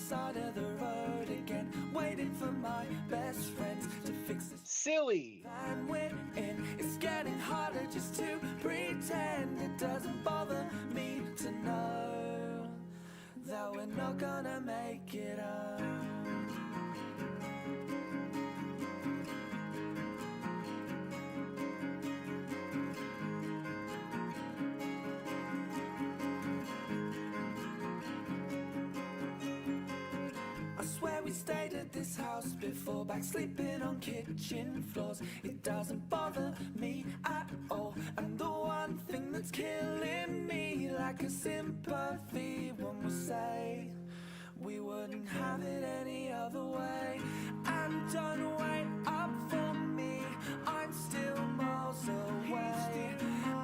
side of the road again, waiting for my best friends to fix this silly van we're in. It's getting harder just to pretend. It doesn't bother me to know that we're not gonna make it up. I swear we stayed at this house before, back sleeping on kitchen floors. It doesn't bother me at all, and the one thing that's killing me, lack of sympathy when we say we wouldn't have it any other way. And don't wait up for me, I'm still miles away.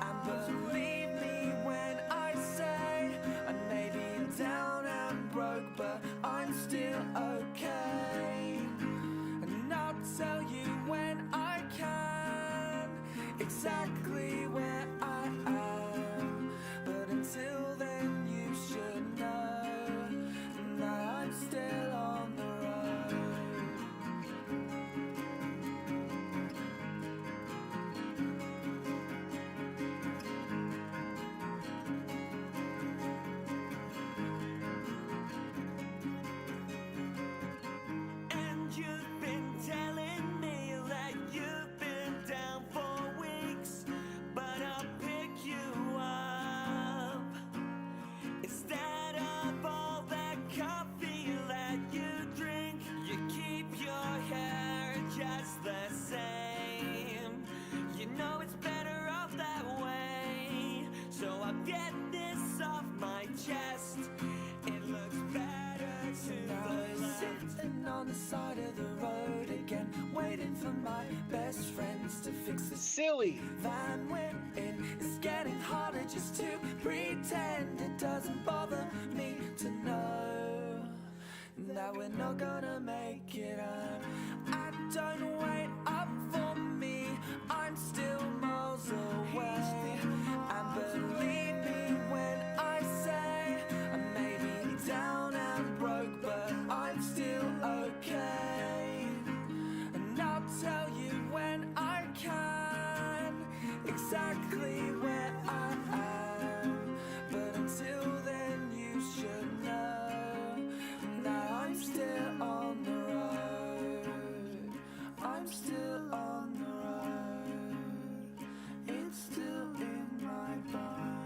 And believe me when I say I may be down and broke, but I'm still okay. And I'll tell you when I can exactly where I am. But until then you should know that I'm still on the road. And you've been telling me that you've been down for weeks, but I'll pick you up. Instead of all that coffee that you drink, you keep your hair just the same. You know it's better off that way, so I'll get this off my chest. It looks better to the left. Sitting on the side of the road again, waiting for my best friends to fix this silly van we're in. It's getting harder just to pretend. It doesn't bother me to know that we're not gonna make it up. And don't wait up for me, I'm still miles away. And believe me when I say I may be down and broke, but I'm still okay. And I'll tell you when I can exactly where I am. But until then you should know that I'm still on the road. I'm still on the road. It's still in my bones.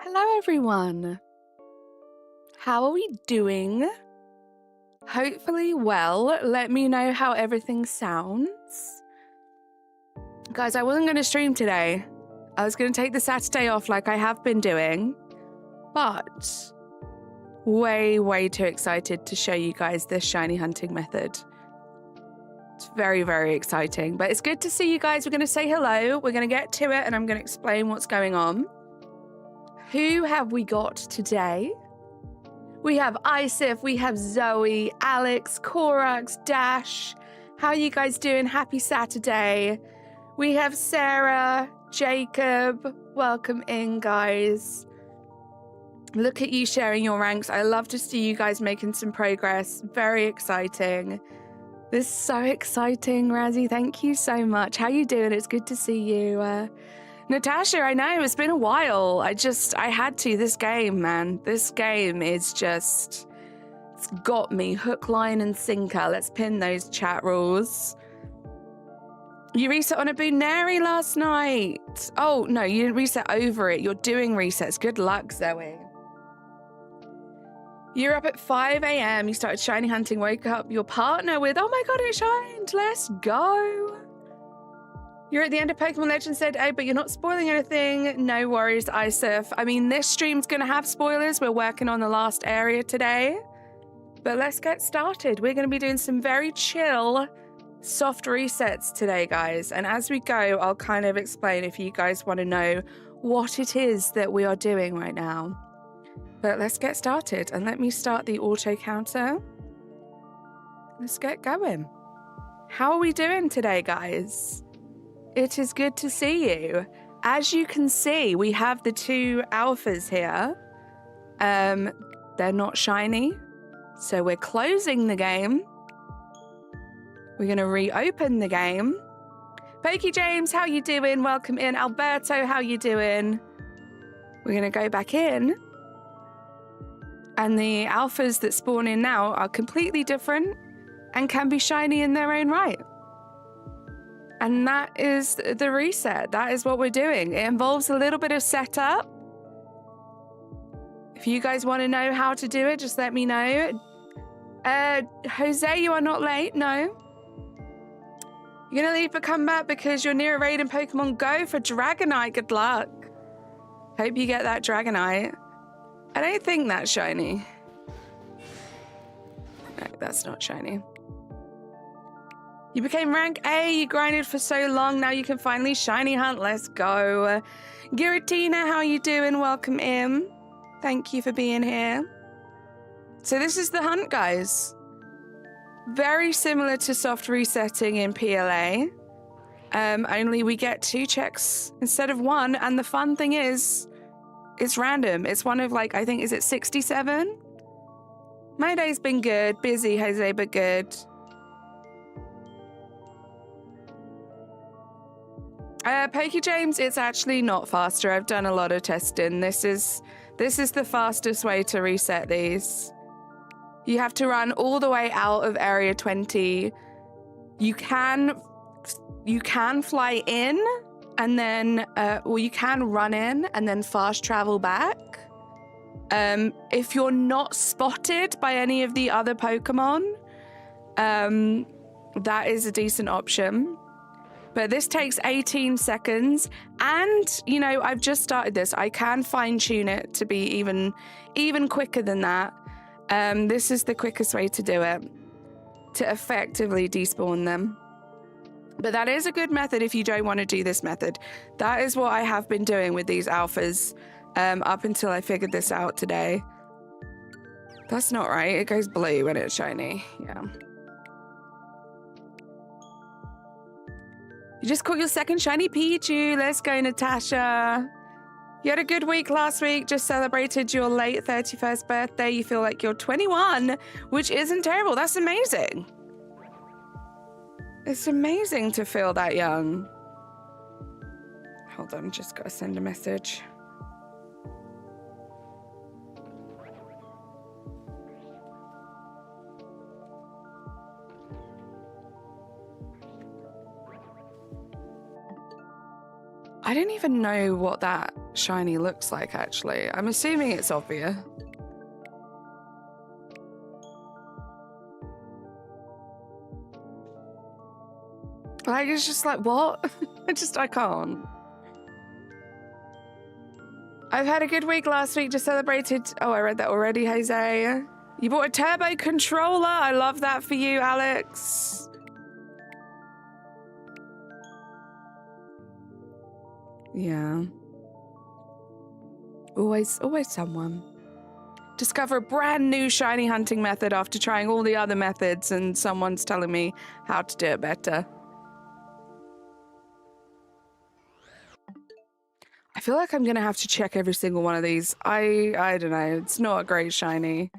Hello everyone. How are we doing? Hopefully well. Let me know how everything sounds. Guys, I wasn't going to stream today. I was going to take the Saturday off like I have been doing, but way too excited to show you guys this shiny hunting method. It's very exciting, but it's good to see you guys. We're going to say hello. We're going to get to it and I'm going to explain what's going on. Who have we got today? We have Isif, we have Zoe, Alex, Korax, Dash. How are you guys doing? Happy Saturday. We have Sarah, Jacob. Welcome in, guys. Look at you sharing your ranks. I love to see you guys making some progress. Very exciting. This is so exciting, Razzie. Thank you so much. How you doing? It's good to see you. Natasha, I know, it's been a while. I had to. This game, man. This game is just, it's got me hook, line, and sinker. Let's pin those chat rules. You reset on a Buneri last night. Oh, no, you didn't reset over it. You're doing resets. Good luck, Zoe. You're up at 5 a.m. You started shiny hunting, woke up your partner with, oh my God, it shined. Let's go. You're at the end of Pokemon Legends said, hey, but you're not spoiling anything. No worries, Isif. I mean, this stream's going to have spoilers. We're working on the last area today. But let's get started. We're going to be doing some very chill, soft resets today, guys. And as we go, I'll kind of explain if you guys want to know what it is that we are doing right now. But let's get started. And let me start the auto counter. let's get going. How are we doing today, guys? It is good to see you. As you can see, we have the two alphas here. They're not shiny, so we're closing the game. We're going to reopen the game. Pokey James, how you doing? Welcome in. Alberto, how you doing? We're going to go back in. And the alphas that spawn in now are completely different and can be shiny in their own right. And that is the reset. That is what we're doing. It involves a little bit of setup. If you guys want to know how to do it, just let me know. Jose, you are not late. No. You're going to leave but come back because you're near a raid in Pokemon Go for Dragonite. Good luck. Hope you get that Dragonite. I don't think that's shiny. No, that's not shiny. You became rank A, you grinded for so long, now you can finally shiny hunt. Let's go. Giratina, how you doing? Welcome in. Thank you for being here. So this is the hunt, guys. Very similar to soft resetting in PLA. Only we get 2 checks instead of 1. And the fun thing is, it's random. It's one of like, I think, is it 67? My day's been good. Busy, Jose, but good. Pokey James, it's actually not faster. I've done a lot of testing. This is the fastest way to reset these. You have to run all the way out of Area 20. You can fly in and then, or you can run in and then fast travel back. If you're not spotted by any of the other Pokemon, that is a decent option. But this takes 18 seconds. And, you know, I've just started this. I can fine tune it to be even quicker than that. This is the quickest way to do it, to effectively despawn them. But that is a good method if you don't want to do this method. That is what I have been doing with these alphas up until I figured this out today. That's not right. It goes blue when it's shiny. Yeah. You just caught your second shiny Pichu. Let's go, Natasha. You had a good week last week, just celebrated your late 31st birthday. You feel like you're 21, which isn't terrible. That's amazing. It's amazing to feel that young. Hold on, just gotta send a message. I don't even know what that shiny looks like, actually. I'm assuming it's obvious. Like, it's just like, what? I can't. I've had a good week last week, just celebrated. Oh, I read that already, Jose. You bought a turbo controller. I love that for you, Alex. Yeah. Always someone. Discover a brand new shiny hunting method after trying all the other methods and someone's telling me how to do it better. I feel like I'm going to have to check every single one of these. I don't know. It's not a great shiny.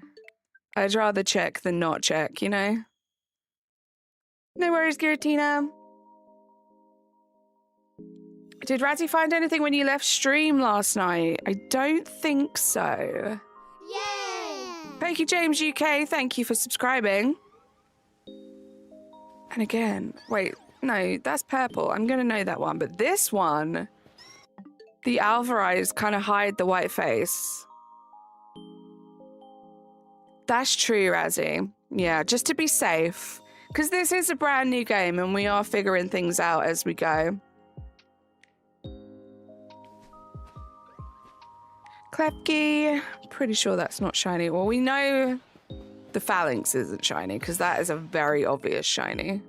I'd rather check than not check, you know? No worries, Giratina. Did Razzie find anything when you left stream last night? I don't think so. Yay! Pokey James UK, thank you for subscribing. And again, wait, no, that's purple. I'm going to know that one. But this one, the alpha eyes kind of hide the white face. That's true, Razzie. Yeah, just to be safe. Because this is a brand new game and we are figuring things out as we go. Klepke, pretty sure that's not shiny. Well, we know the phalanx isn't shiny because that is a very obvious shiny.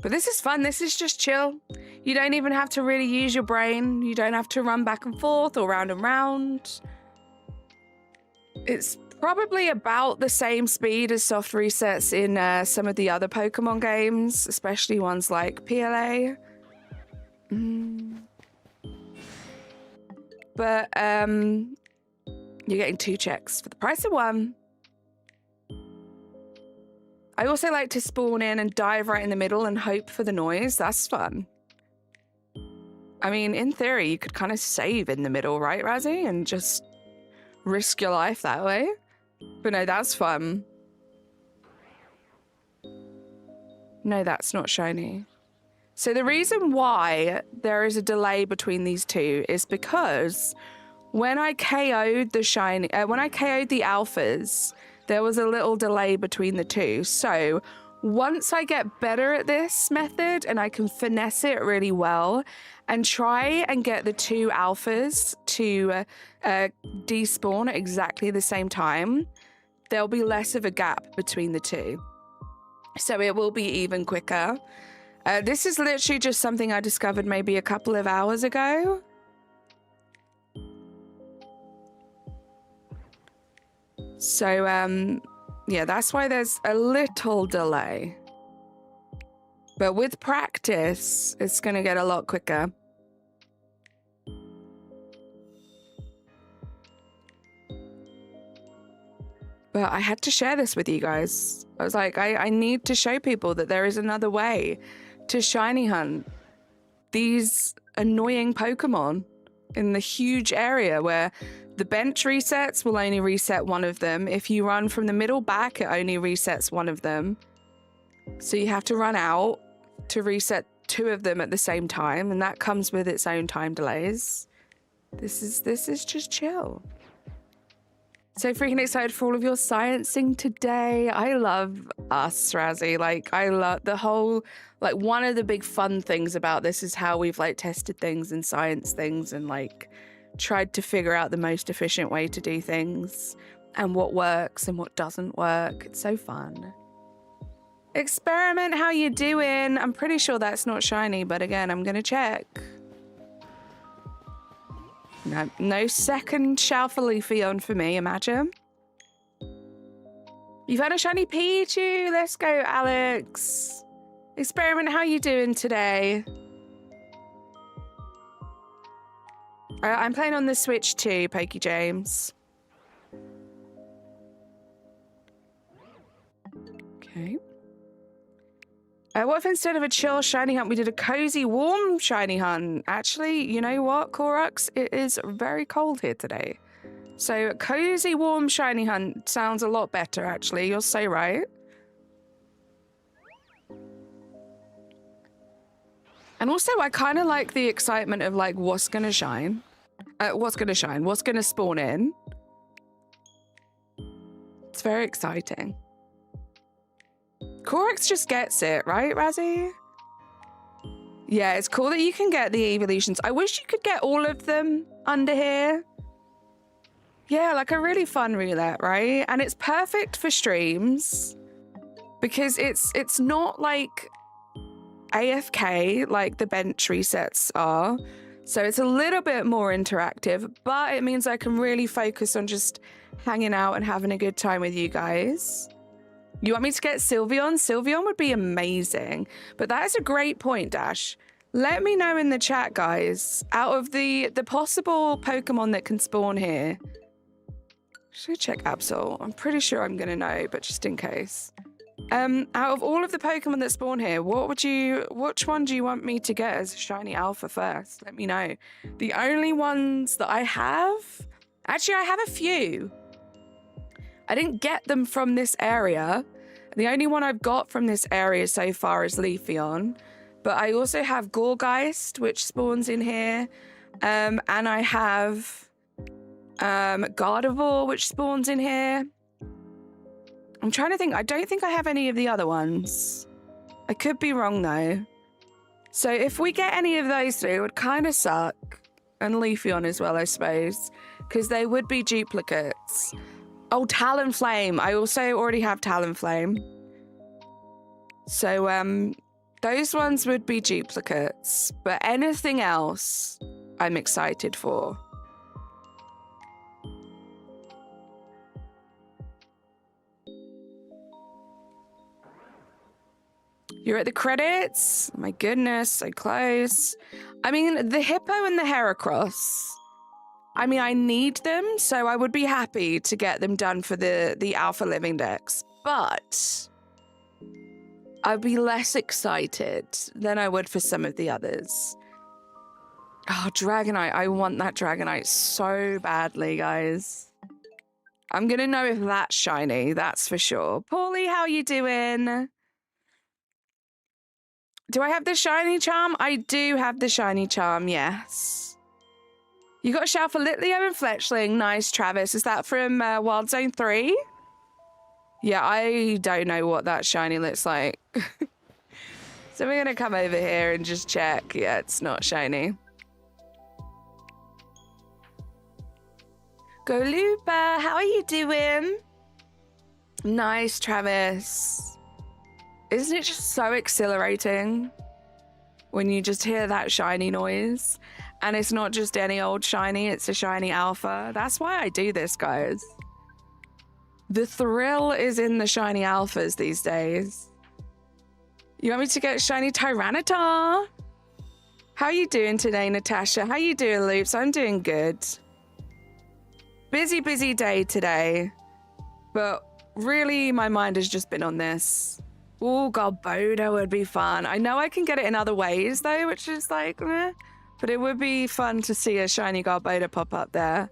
But this is fun. This is just chill. You don't even have to really use your brain. You don't have to run back and forth or round and round. It's Probably about the same speed as soft resets in some of the other Pokemon games, especially ones like PLA. But you're getting 2 checks for the price of 1. I also like to spawn in and dive right in the middle and hope for the noise. That's fun. I mean, in theory, you could kind of save in the middle, right, Razzie? And just risk your life that way. But no, that's fun. No, that's not shiny. So the reason why there is a delay between these two is because when I KO'd the alphas, there was a little delay between the two. So once I get better at this method and I can finesse it really well and try and get the 2 alphas to despawn at exactly the same time, there'll be less of a gap between the two. So it will be even quicker. This is literally just something I discovered maybe a couple of hours ago. So, yeah, that's why there's a little delay. But with practice, it's going to get a lot quicker. But I had to share this with you guys. I was like, I need to show people that there is another way to shiny hunt these annoying Pokemon in the huge area where the bench resets will only reset one of them. If you run from the middle back, it only resets one of them. So you have to run out to reset 2 of them at the same time, and that comes with its own time delays. This is just chill. So freaking excited for all of your sciencing today. I love us, Razzie. Like, I love the whole, like, one of the big fun things about this is how we've, like, tested things and science things and, like, tried to figure out the most efficient way to do things and what works and what doesn't work. It's so fun. Experiment, how you doing? I'm pretty sure that's not shiny, but again, I'm gonna check. No second Shalfalufeon for me, imagine. You've had a shiny Pichu. Let's go, Alex. Experiment, how you doing today? I'm playing on the Switch too, Pokey James. Okay. What if instead of a chill shiny hunt, we did a cozy, warm shiny hunt? Actually, you know what, Korux? It is very cold here today. So cozy, warm shiny hunt sounds a lot better, actually. You're so right. And also, I kind of like the excitement of, like, what's going to shine. What's going to spawn in. It's very exciting. Korux just gets it, right, Razzie? Yeah, it's cool that you can get the evolutions. I wish you could get all of them under here. Yeah, like a really fun roulette, right? And it's perfect for streams because it's not like AFK like the bench resets are. So it's a little bit more interactive, but it means I can really focus on just hanging out and having a good time with you guys. You want me to get Sylveon? Sylveon would be amazing. But that is a great point, Dash. Let me know in the chat, guys. Out of the possible Pokemon that can spawn here. Should I check Absol? I'm pretty sure I'm going to know, but just in case. Out of all of the Pokemon that spawn here, which one do you want me to get as a shiny alpha first? Let me know. The only ones that I have... Actually, I have a few. I didn't get them from this area. The only one I've got from this area so far is Leafeon. But I also have Gorgeist, which spawns in here. And I have Gardevoir, which spawns in here. I'm trying to think. I don't think I have any of the other ones. I could be wrong, though. So if we get any of those three, it would kind of suck. And Leafeon as well, I suppose. Because they would be duplicates. Oh, Talonflame. I also already have Talonflame. So, those ones would be duplicates. But anything else, I'm excited for. You're at the credits? Oh my goodness, so close. I mean, the hippo and the Heracross. I mean, I need them, so I would be happy to get them done for the Alpha Living Dex. But I'd be less excited than I would for some of the others. Oh, Dragonite. I want that Dragonite so badly, guys. I'm going to know if that's shiny, that's for sure. Paulie, how you doing? Do I have the shiny charm? I do have the shiny charm, yes. You got a shell for Litleo and Fletchling. Nice, Travis. Is that from Wild Zone 3? Yeah, I don't know what that shiny looks like. So we're going to come over here and just check. Yeah, it's not shiny. Go Lupa, how are you doing? Nice, Travis. Isn't it just so exhilarating when you just hear that shiny noise? And it's not just any old shiny, it's a shiny alpha. That's why I do this, guys. The thrill is in the shiny alphas these days. You want me to get shiny Tyranitar? How are you doing today, Natasha? How you doing, Loops? I'm doing good. Busy day today. But really, my mind has just been on this. Oh, Galboda would be fun. I know I can get it in other ways, though, which is like, meh. But it would be fun to see a shiny Galboda pop up there.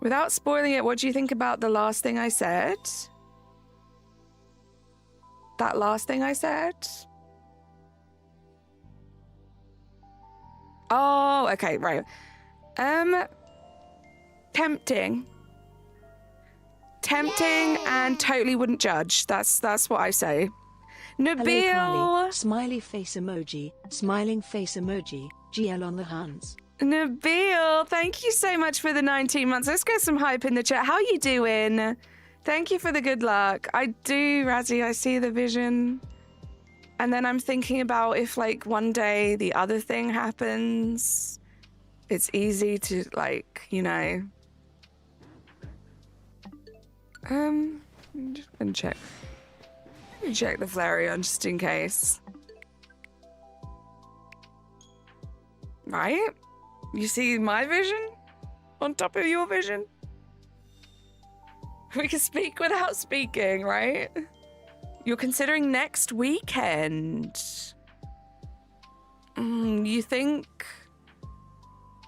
Without spoiling it, what do you think about the last thing I said? That last thing I said? Oh, okay, right. Tempting. Tempting. Yay! And totally wouldn't judge. That's what I say. Nabil! Hello, smiley face emoji, smiling face emoji, GL on the hands. Nabil, thank you so much for the 19 months. Let's get some hype in the chat. How you doing? Thank you for the good luck. I do, Razzie, I see the vision. And then I'm thinking about if, like, one day the other thing happens, it's easy to, like, you know. I'm just gonna check. Let me check the Flareon just in case. Right? You see my vision on top of your vision? We can speak without speaking, right? You're considering next weekend. You think...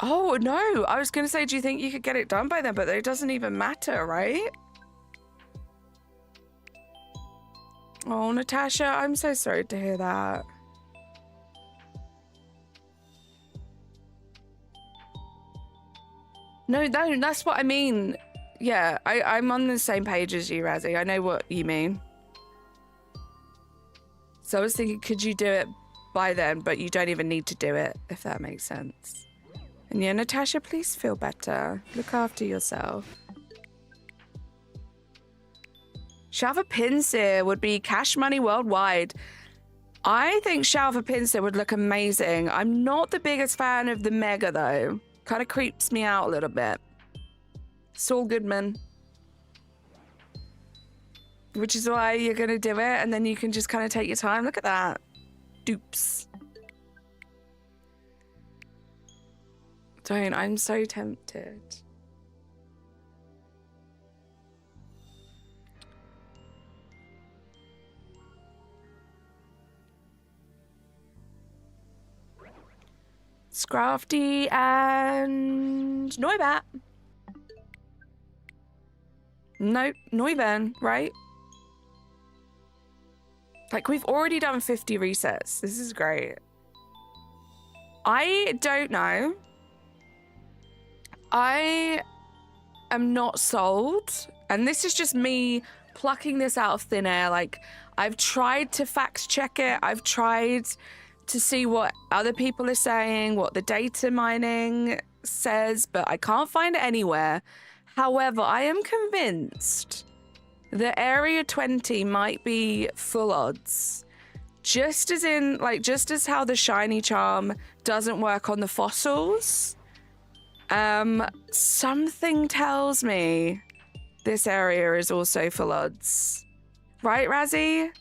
Oh, no. I was going to say, do you think you could get it done by then? But it doesn't even matter, right? Oh, Natasha, I'm so sorry to hear that. No, that's what I mean. Yeah, I'm on the same page as you, Razzie. I know what you mean. So I was thinking, could you do it by then? But you don't even need to do it, if that makes sense. And yeah, Natasha, please feel better. Look after yourself. Shalva Pinsir would be cash money worldwide. I think Shalva Pinsir would look amazing. I'm not the biggest fan of the Mega, though. Kind of creeps me out a little bit. Saul Goodman. Which is why you're going to do it, and then you can just kind of take your time. Look at that. Dupes. Don't. I'm so tempted. Scrafty and Noibat. Nope, Neuburn, right? Like, we've already done 50 resets. This is great. I don't know. I am not sold. And this is just me plucking this out of thin air. Like, I've tried to fact check it. I've tried to see what other people are saying, what the data mining says, but I can't find it anywhere. However, I am convinced that Area 20 might be full odds. Just as how the shiny charm doesn't work on the fossils, something tells me this area is also full odds. Right, Razzie?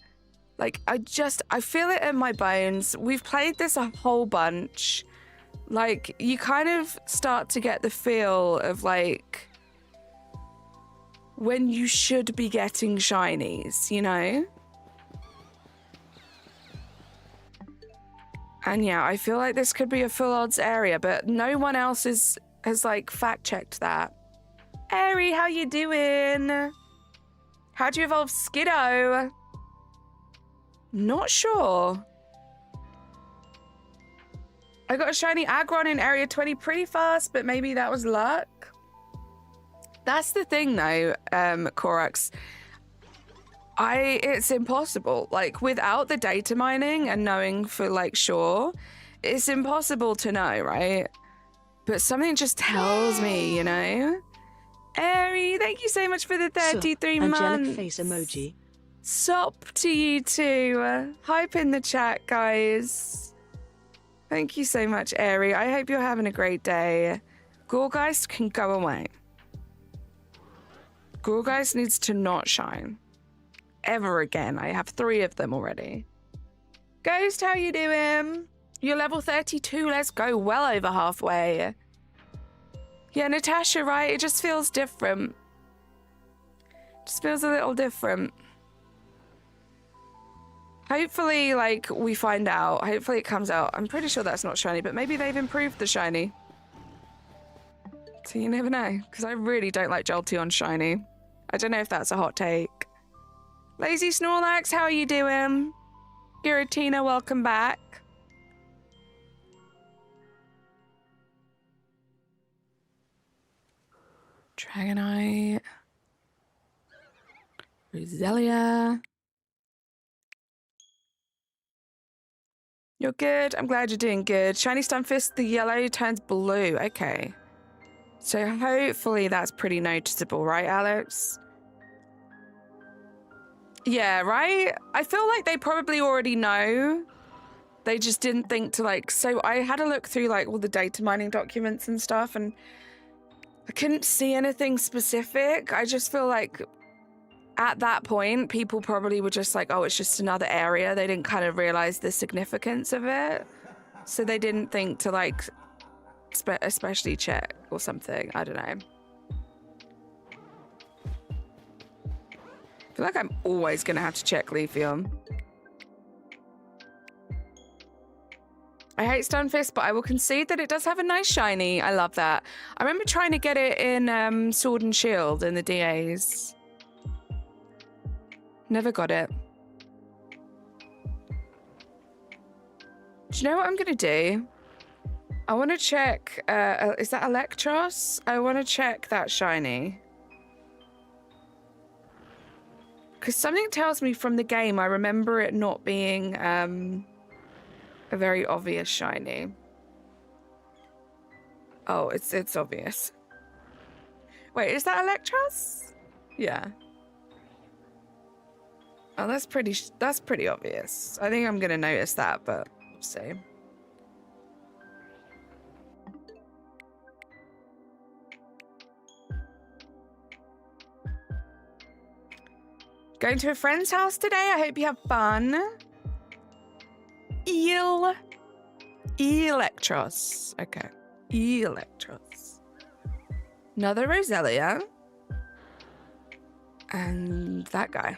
Like, I feel it in my bones. We've played this a whole bunch. Like, you kind of start to get the feel of, like, when you should be getting shinies, you know? And yeah, I feel like this could be a full odds area, but no one else has like fact-checked that. Airy, how you doing? How'd you evolve Skiddo? Not sure. I got a shiny Aggron in area 20 pretty fast, but maybe that was luck. That's the thing though, Korax. It's impossible. Like, without the data mining and knowing for like sure, it's impossible to know, right? But something just tells me, you know? Airy, thank you so much for the 33 months. Angelic face emoji. Sup to you too. Hype in the chat, guys. Thank you so much, Airy. I hope you're having a great day. Gorgeist can go away. Gorgeist needs to not shine. Ever again. I have 3 of them already. Ghost, how you doing? You're level 32. Let's go. Well over halfway. Yeah, Natasha, right? It just feels different. Just feels a little different. Hopefully, like, we find out. Hopefully it comes out. I'm pretty sure that's not shiny, but maybe they've improved the shiny. So you never know. Because I really don't like Jolteon shiny. I don't know if that's a hot take. Lazy Snorlax, how are you doing? Giratina, welcome back. Dragonite. Roselia. You're good. I'm glad you're doing good. Shiny Stunfisk, the yellow turns blue. Okay. So hopefully that's pretty noticeable, right, Alex? Yeah, right? I feel like they probably already know. They just didn't think to like... So I had a look through like all the data mining documents and stuff, and I couldn't see anything specific. I just feel like at that point, people probably were just like, oh, it's just another area. They didn't kind of realize the significance of it. So they didn't think to like, especially check or something. I don't know. I feel like I'm always going to have to check Leafeon. I hate Stunfisk, but I will concede that it does have a nice shiny. I love that. I remember trying to get it in Sword and Shield in the DAs. Never got it. Do you know what I'm going to do? I want to check... is that Electros? I want to check that shiny. Because something tells me from the game, I remember it not being a very obvious shiny. Oh, it's obvious. Wait, is that Electros? Yeah. Oh, that's pretty obvious. I think I'm gonna notice that, but we'll see. Going to a friend's house today. I hope you have fun. Electros. Okay. Electros. Another Roselia. And that guy.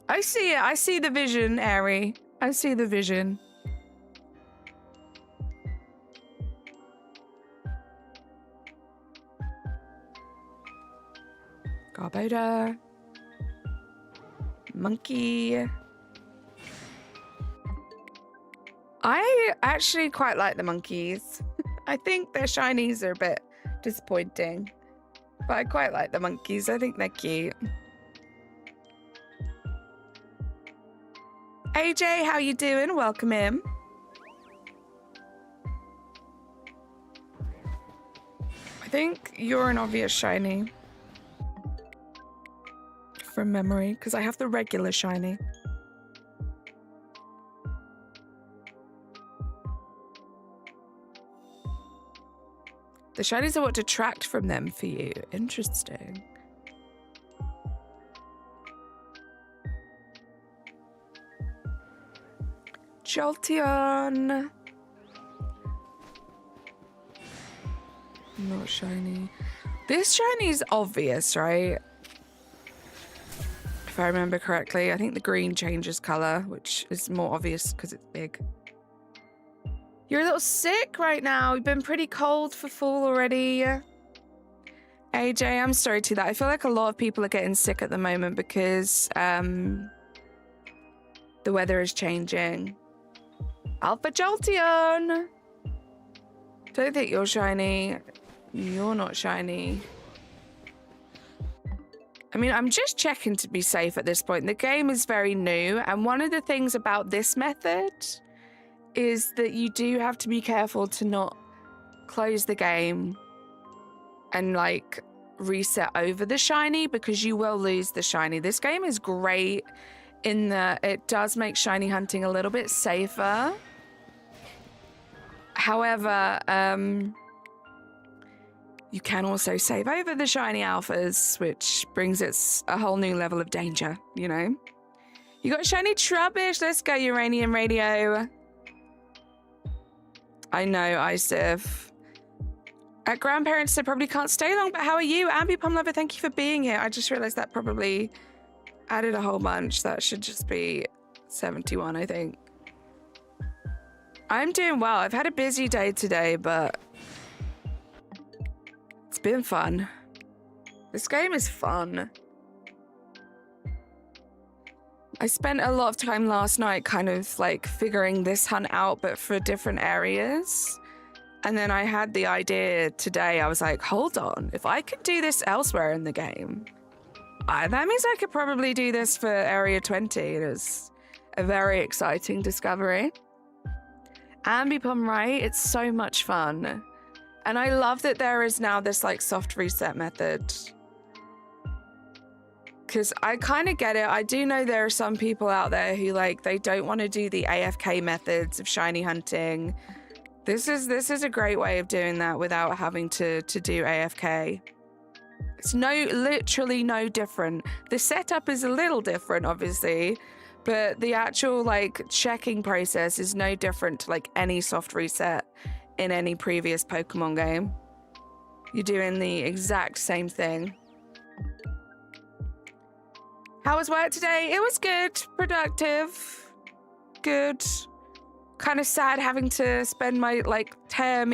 I see it. I see the vision, Airy. I see the vision. Garbodor. Monkey. I actually quite like the monkeys. I think their shinies are a bit disappointing. But I quite like the monkeys. I think they're cute. AJ, how you doing? Welcome in. I think you're an obvious shiny. From memory, because I have the regular shiny. The shinies are what detract from them for you. Interesting. Jolteon. Not shiny. This shiny is obvious, right? If I remember correctly, I think the green changes color, which is more obvious because it's big. You're a little sick right now. You've been pretty cold for fall already. AJ, I'm sorry to that. I feel like a lot of people are getting sick at the moment because the weather is changing. Alpha Jolteon! Don't think you're shiny. You're not shiny. I mean, I'm just checking to be safe at this point. The game is very new, and one of the things about this method is that you do have to be careful to not close the game and like reset over the shiny, because you will lose the shiny. This game is great in that it does make shiny hunting a little bit safer. However, you can also save over the shiny alphas, which brings it a whole new level of danger, you know? You got shiny Trubbish. Let's go, Uranium Radio. I know, Isif. At grandparents, they probably can't stay long, but how are you? Ambipom Lover, thank you for being here. I just realized that probably added a whole bunch. That should just be 71, I think. I'm doing well. I've had a busy day today, but it's been fun. This game is fun. I spent a lot of time last night kind of like figuring this hunt out, but for different areas. And then I had the idea today. I was like, hold on, if I could do this elsewhere in the game, that means I could probably do this for Area 20. It is a very exciting discovery. Ambipom, right? It's so much fun. And I love that there is now this like soft reset method. Because I kind of get it. I do know there are some people out there who like, they don't want to do the AFK methods of shiny hunting. This is a great way of doing that without having to do AFK. It's literally no different. The setup is a little different, obviously, but the actual like checking process is no different to like any soft reset in any previous Pokemon game. You're doing the exact same thing. How was work today? It was good, productive, good. Kind of sad having to spend my, like, tear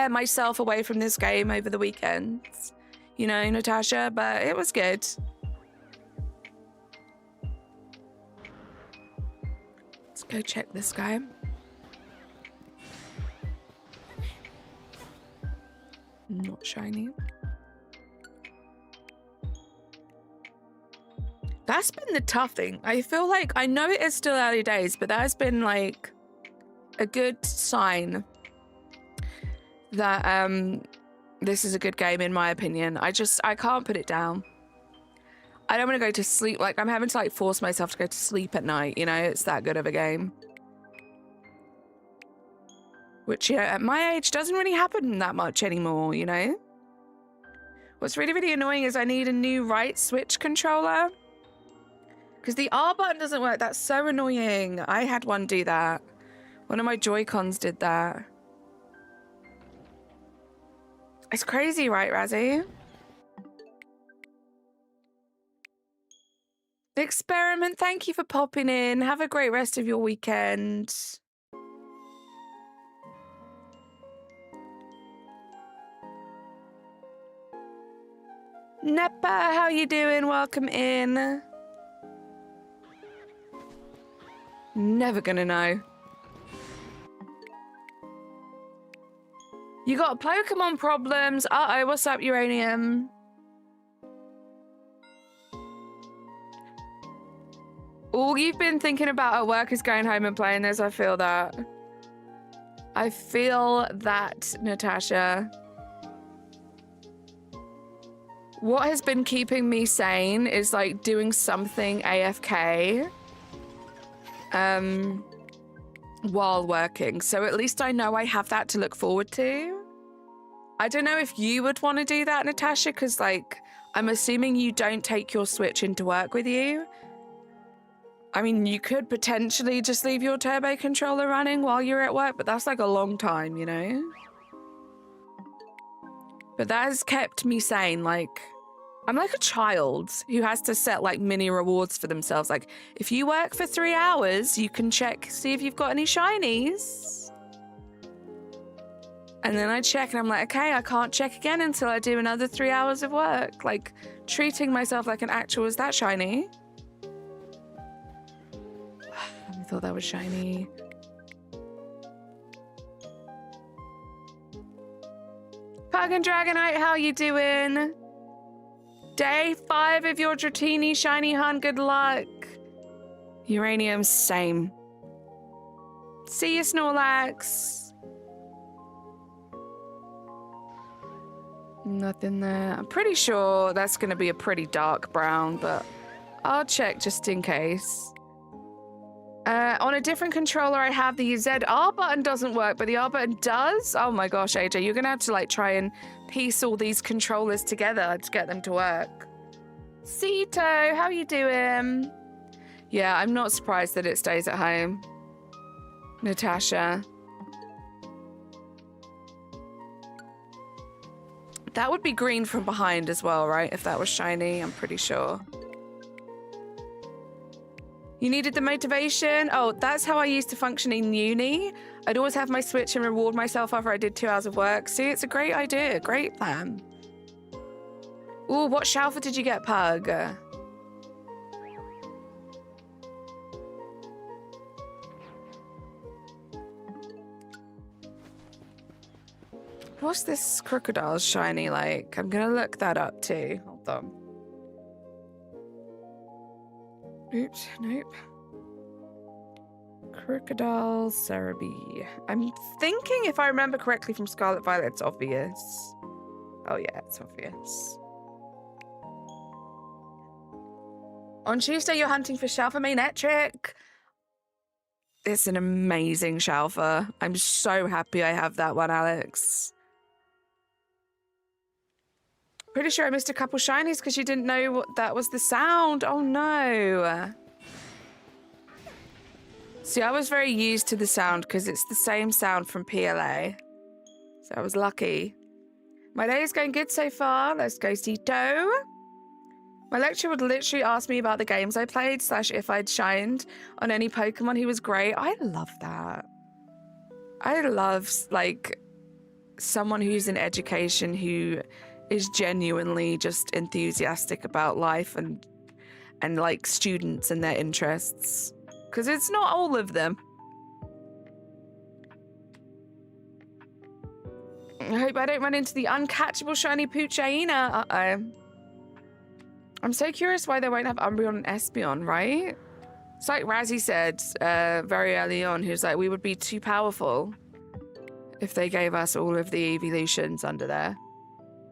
myself away from this game over the weekends. You know, Natasha, but it was good. Let's go check this guy. Not shiny. That's been the tough thing. I feel like, I know it is still early days, but that has been like a good sign that this is a good game in my opinion. I can't put it down. I don't want to go to sleep. Like, I'm having to like force myself to go to sleep at night, you know? It's that good of a game. Which, you know, at my age doesn't really happen that much anymore, you know? What's really, really annoying is I need a new right switch controller. Because the R button doesn't work. That's so annoying. I had one do that. One of my Joy-Cons did that. It's crazy, right, Razzie? Experiment, thank you for popping in. Have a great rest of your weekend. Nepa, how you doing? Welcome in. Never gonna know. You got Pokemon problems. Uh-oh, what's up, Uranium? All you've been thinking about at work is going home and playing this. I feel that. I feel that, Natasha. What has been keeping me sane is like doing something AFK. While working, so at least I know I have that to look forward to. I don't know if you would want to do that, Natasha, because like I'm assuming you don't take your Switch into work with you. I mean, you could potentially just leave your turbo controller running while you're at work, but that's like a long time, you know? But that has kept me sane. Like, I'm like a child who has to set like mini rewards for themselves. Like, if you work for 3 hours, you can see if you've got any shinies. And then I check and I'm like, okay, I can't check again until I do another 3 hours of work. Like, treating myself like an actual, is that shiny? I thought that was shiny. Pug and Dragonite, how you doing? Day 5 of your Dratini shiny hunt, good luck. Uranium, same. See you, Snorlax. Nothing there. I'm pretty sure that's going to be a pretty dark brown, but I'll check just in case. On a different controller, I have the ZR button doesn't work, but the R button does. Oh my gosh, AJ, you're gonna have to like try and piece all these controllers together to get them to work. Cito, how you doing? Yeah, I'm not surprised that it stays at home. Natasha. That would be green from behind as well, right? If that was shiny, I'm pretty sure. You needed the motivation? Oh, that's how I used to function in uni. I'd always have my Switch and reward myself after I did 2 hours of work. See, it's a great idea. Great plan. Ooh, what Shalfa did you get, Pug? What's this crocodile shiny like? I'm gonna look that up too. Hold on. Oops, nope. Crocodile Cerebi. I'm thinking, if I remember correctly from Scarlet Violet, it's obvious. Oh yeah, it's obvious. On Tuesday, you're hunting for Shalfa Mainetric. It's an amazing Shalfa. I'm so happy I have that one, Alex. Pretty sure I missed a couple shinies because you didn't know what that was the sound. Oh no. See, I was very used to the sound because it's the same sound from PLA. So I was lucky. My day is going good so far. Let's go see Doe. My lecturer would literally ask me about the games I played / if I'd shined on any Pokemon. He was great. I love that. I love like someone who's in education who is genuinely just enthusiastic about life and like students and their interests. Because it's not all of them. I hope I don't run into the uncatchable shiny Poochaina. Uh-oh. I'm so curious why they won't have Umbreon and Espeon, right? It's like Razzie said very early on, he was like, we would be too powerful if they gave us all of the evolutions under there.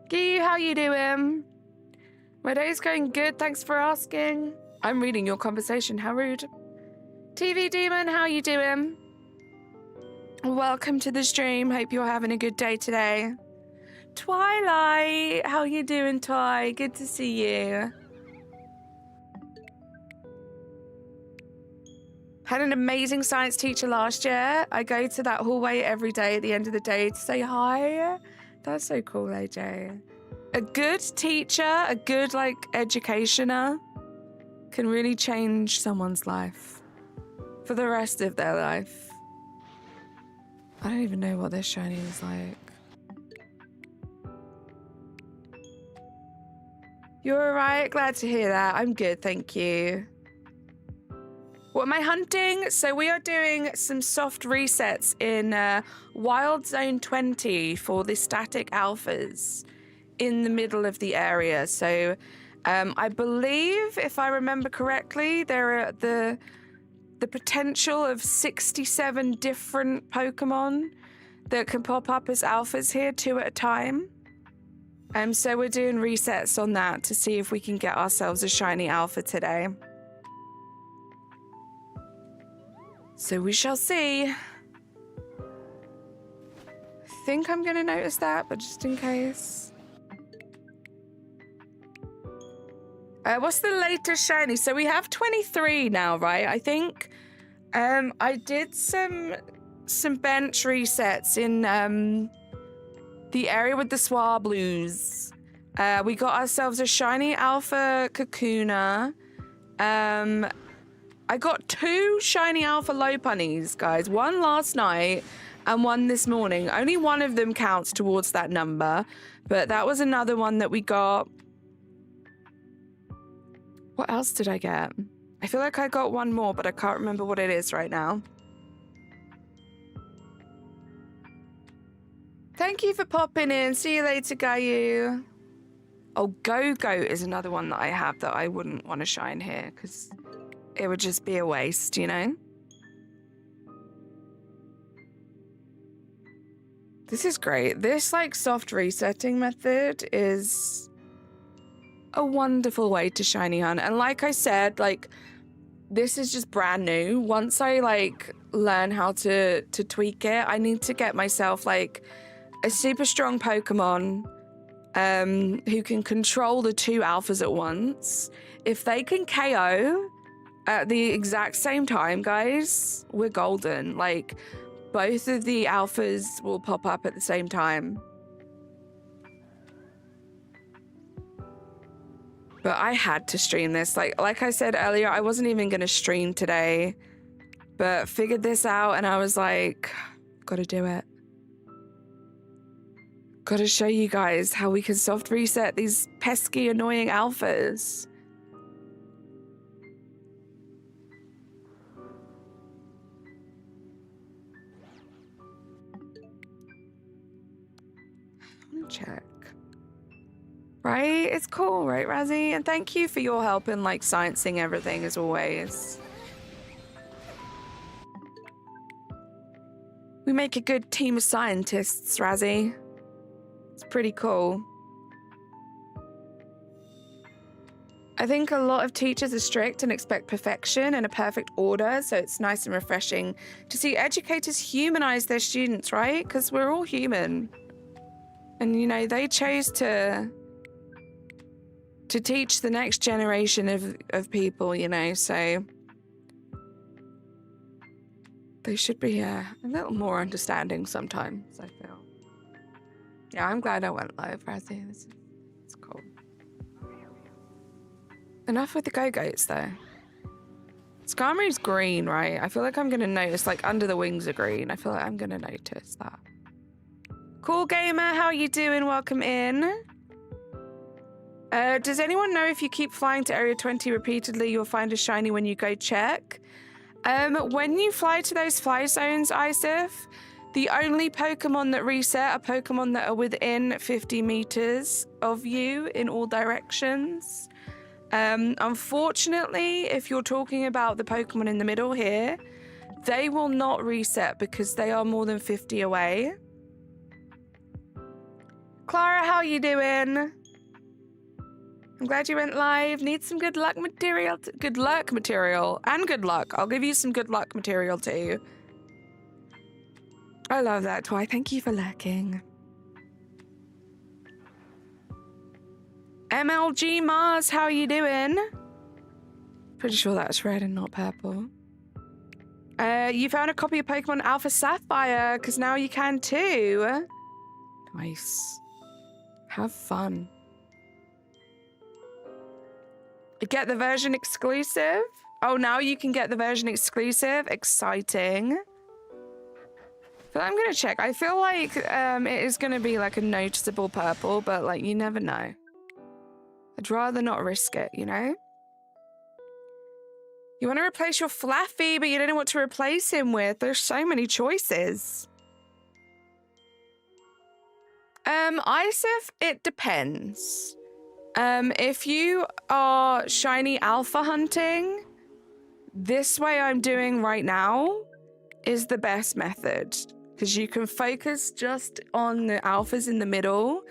Gee, how you doing? My day's going good, thanks for asking. I'm reading your conversation, how rude. TV Demon, how you doing? Welcome to the stream, hope you're having a good day today. Twilight, how you doing, Twi? Good to see you. Had an amazing science teacher last year. I go to that hallway every day at the end of the day to say hi. That's so cool, AJ. A good teacher, a good like educationer can really change someone's life for the rest of their life. I don't even know what this shiny is like. You're all right? Glad to hear that. I'm good, thank you. What am I hunting? So we are doing some soft resets in Wild Zone 20 for the static alphas in the middle of the area. So I believe, if I remember correctly, there are the potential of 67 different Pokemon that can pop up as alphas here, 2 at a time. So we're doing resets on that to see if we can get ourselves a shiny alpha today. So we shall see. I think I'm going to notice that, but just in case. What's the latest shiny? So we have 23 now, right? I think I did some bench resets in the area with the Swablues. We got ourselves a shiny alpha Kakuna. I got 2 shiny alpha Lopunnies, guys. One last night and one this morning. Only one of them counts towards that number, but that was another one that we got. What else did I get? I feel like I got one more, but I can't remember what it is right now. Thank you for popping in. See you later, Gayu. Oh, Go-Goat is another one that I have that I wouldn't want to shine here because it would just be a waste, you know? This is great. This, like, soft resetting method is a wonderful way to shiny hunt. And like I said, like, this is just brand new. Once I, like, learn how to tweak it, I need to get myself, like, a super strong Pokemon who can control the 2 alphas at once. If they can KO at the exact same time, guys, we're golden. Like, both of the alphas will pop up at the same time. But I had to stream this. Like I said earlier, I wasn't even going to stream today, but figured this out and I was like, gotta do it. Gotta show you guys how we can soft reset these pesky, annoying alphas. Check. Right? It's cool, right, Razzie? And thank you for your help in, like, sciencing everything, as always. We make a good team of scientists, Razzie. It's pretty cool. I think a lot of teachers are strict and expect perfection and a perfect order, so it's nice and refreshing to see educators humanize their students, right? Because we're all human. And, you know, they chose to teach the next generation of people, you know, so they should be a little more understanding sometimes, I feel. Yeah, I'm glad I went live, Razzie. It's cool. Enough with the Go-Goats, though. Skarmory's green, right? I feel like I'm going to notice, like, under the wings are green. I feel like I'm going to notice that. Cool Gamer, how you doing? Welcome in. Does anyone know if you keep flying to Area 20 repeatedly, you'll find a shiny when you go check? When you fly to those fly zones, Isif, the only Pokemon that reset are Pokemon that are within 50 meters of you in all directions. Unfortunately, if you're talking about the Pokemon in the middle here, they will not reset because they are more than 50 away. Clara, how you doing? I'm glad you went live. Need some good luck material. Good luck material. And good luck. I'll give you some good luck material too. I love that, Twi. Thank you for lurking. MLG Mars, how you doing? Pretty sure that's red and not purple. You found a copy of Pokemon Alpha Sapphire, because now you can too. Nice. Have fun. Get the version exclusive? Oh, now you can get the version exclusive? Exciting. But I'm going to check. I feel like it is going to be like a noticeable purple, but like you never know. I'd rather not risk it, you know? You want to replace your Flaffy, but you don't know what to replace him with. There's so many choices. Isif, it depends. If you are shiny alpha hunting, this way I'm doing right now is the best method because you can focus just on the alphas in the middle.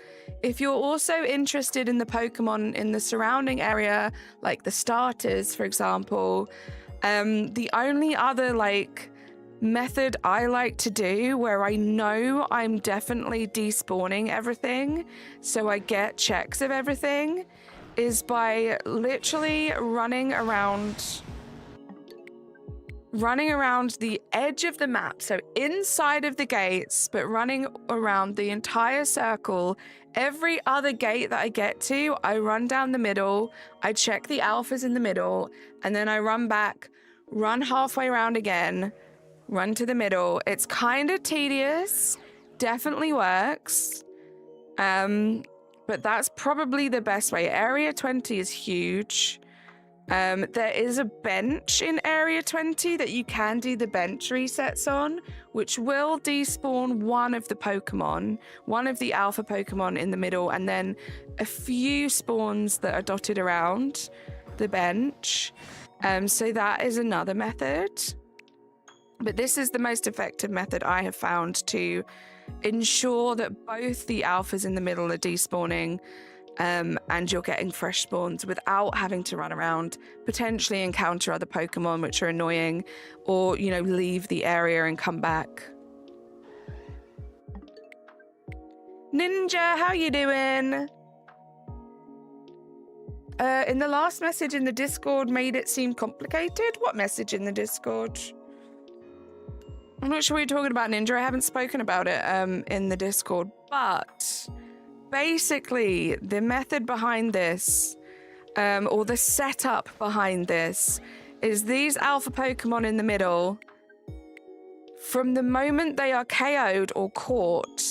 If you're also interested in the Pokemon in the surrounding area, like the starters, for example, the only other like method I like to do where I know I'm definitely despawning everything so I get checks of everything is by literally running around the edge of the map, so inside of the gates, but running around the entire circle. Every other gate that I get to, I run down the middle, I check the alphas in the middle, and then I run back, run halfway around again, run to the middle. It's kind of tedious, definitely works, but that's probably the best way. Area 20 is huge. There is a bench in Area 20 that you can do the bench resets on, which will despawn one of the Pokemon, one of the alpha Pokemon in the middle, and then a few spawns that are dotted around the bench. So that is another method. But this is the most effective method I have found to ensure that both the alphas in the middle are despawning, and you're getting fresh spawns without having to run around, potentially encounter other Pokemon which are annoying, or, you know, leave the area and come back. Ninja, how you doing? In the last message in the Discord made it seem complicated. What message in the Discord? I'm not sure what you're talking about, Ninja. I haven't spoken about it in the Discord, but basically the method behind this, or the setup behind this, is these alpha Pokemon in the middle, from the moment they are KO'd or caught,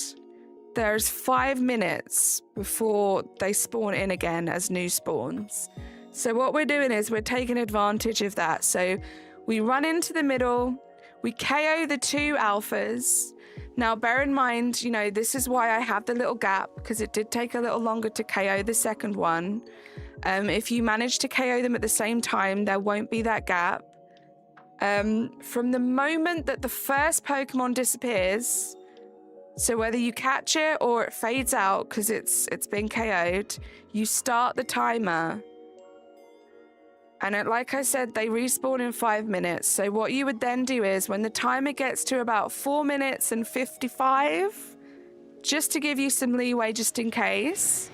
there's 5 minutes before they spawn in again as new spawns. So what we're doing is we're taking advantage of that. So we run into the middle, we KO the 2 alphas. Now, bear in mind, you know, this is why I have the little gap, because it did take a little longer to KO the second one. If you manage to KO them at the same time, there won't be that gap. From the moment that the first Pokemon disappears, so whether you catch it or it fades out because it's been KO'd, you start the timer. And like I said, they respawn in 5 minutes. So what you would then do is when the timer gets to about 4 minutes and 55, just to give you some leeway just in case,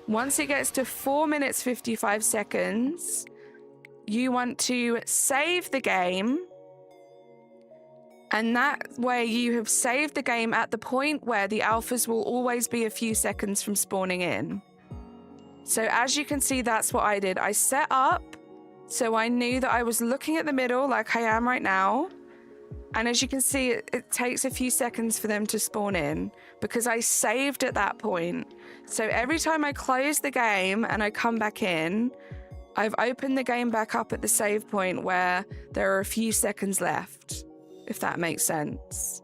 once it gets to 4 minutes 55 seconds, you want to save the game. And that way you have saved the game at the point where the alphas will always be a few seconds from spawning in. So as you can see, that's what I did. I set up, so I knew that I was looking at the middle like I am right now. And as you can see, it takes a few seconds for them to spawn in because I saved at that point. So every time I close the game and I come back in, I've opened the game back up at the save point where there are a few seconds left, if that makes sense.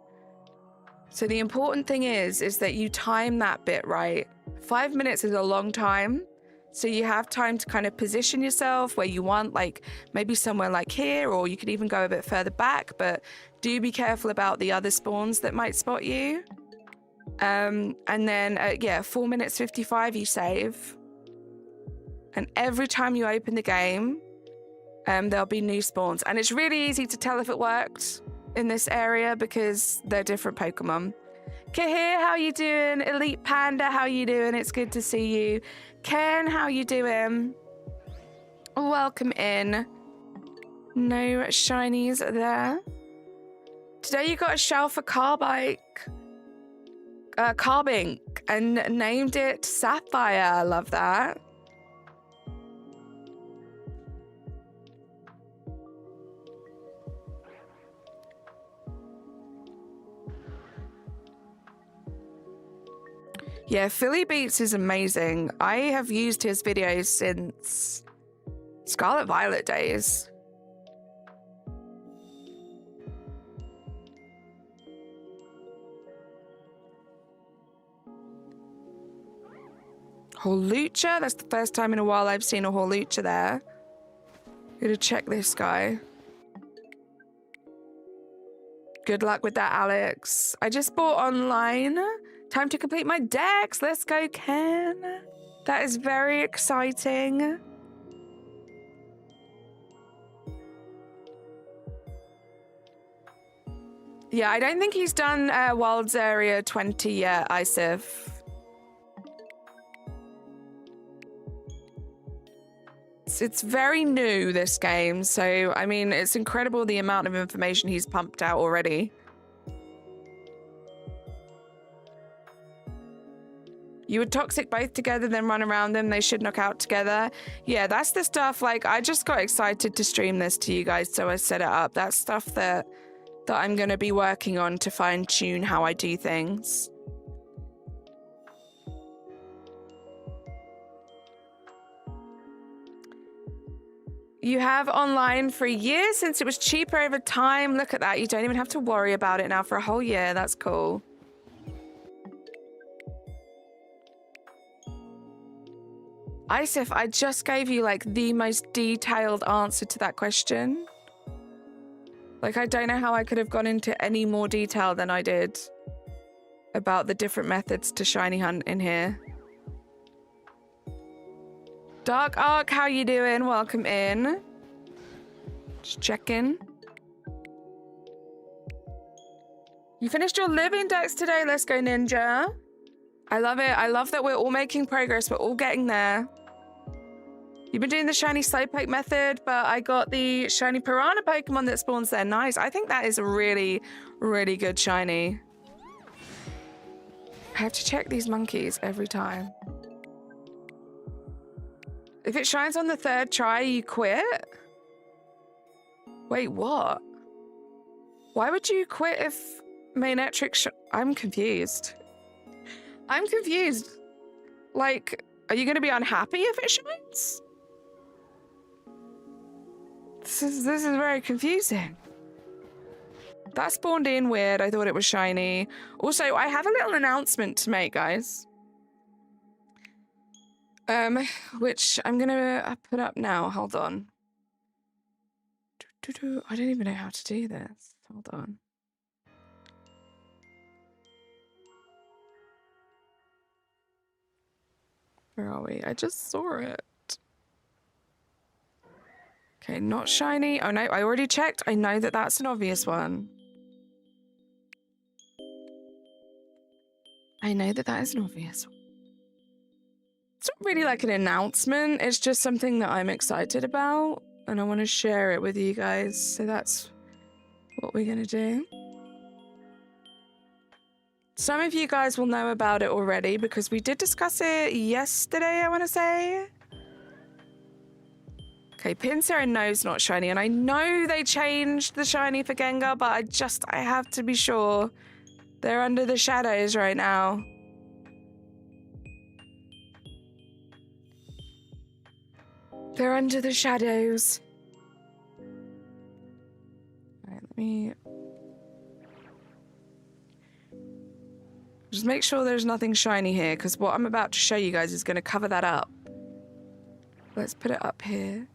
So the important thing is that you time that bit right. 5 minutes is a long time. So you have time to kind of position yourself where you want, like maybe somewhere like here, or you could even go a bit further back, but do be careful about the other spawns that might spot you. And then, 4 minutes 55, you save. And every time you open the game, there'll be new spawns. And it's really easy to tell if it worked in this area because they're different Pokemon. Kahir, how you doing? Elite Panda, how you doing? It's good to see you. Ken, how you doing? Welcome in. No shinies there. Today you got a shell for Carbink, and named it Sapphire. I love that. Yeah, Philly Beats is amazing. I have used his videos since Scarlet Violet days. Hawlucha? That's the first time in a while I've seen a Hawlucha there. Gonna check this guy. Good luck with that, Alex. I just bought online. Time to complete my decks. Let's go, Ken. That is very exciting. Yeah, I don't think he's done Wilds Area 20 yet, Isif. It's very new, this game. So, I mean, it's incredible the amount of information he's pumped out already. You would toxic both together, then run around them. They should knock out together. Yeah, that's the stuff. Like, I just got excited to stream this to you guys, so I set it up. That's stuff that I'm going to be working on to fine-tune how I do things. You have online for a year since it was cheaper over time. Look at that. You don't even have to worry about it now for a whole year. That's cool. Isif, I just gave you like the most detailed answer to that question. Like, I don't know how I could have gone into any more detail than I did about the different methods to shiny hunt in here. Dark Ark, how you doing? Welcome in. Just checking. You finished your live index today. Let's go, Ninja. I love it. I love that we're all making progress. We're all getting there. You've been doing the shiny Slowpoke method, but I got the shiny Piranha Pokemon that spawns there. Nice. I think that is a really, really good shiny. I have to check these monkeys every time. If it shines on the third try, you quit? Wait, what? Why would you quit if Manetric I'm confused. I'm confused. Like, are you going to be unhappy if it shines? This is very confusing. That spawned in weird. I thought it was shiny. Also, I have a little announcement to make, guys. Which I'm gonna put up now. Hold on. I don't even know how to do this. Hold on. Where are we? I just saw it. Okay, not shiny. Oh no, I already checked. I know that that's an obvious one. I know that that is an obvious one. It's not really like an announcement. It's just something that I'm excited about and I want to share it with you guys. So that's what we're going to do. Some of you guys will know about it already because we did discuss it yesterday, I want to say. Okay, Pinsir knows not shiny, and I know they changed the shiny for Gengar, but I have to be sure. They're under the shadows right now. They're under the shadows. All right, let me just make sure there's nothing shiny here, because what I'm about to show you guys is going to cover that up. Let's put it up here.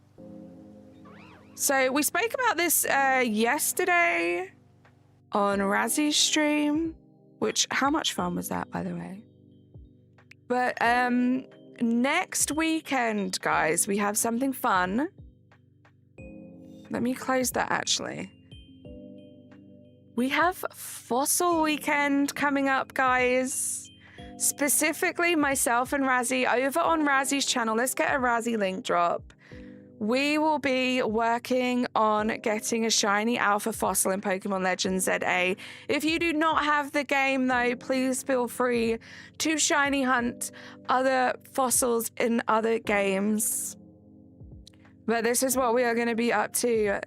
So we spoke about this yesterday on Razzy's stream, which, how much fun was that, by the way? But next weekend, guys, we have something fun. Let me close that, actually. We have Fossil Weekend coming up, guys. Specifically, myself and Razzy over on Razzy's channel. Let's get a Razzy link drop. We will be working on getting a shiny alpha fossil in Pokemon Legends ZA. If you do not have the game, though, please feel free to shiny hunt other fossils in other games. But this is what we are going to be up to.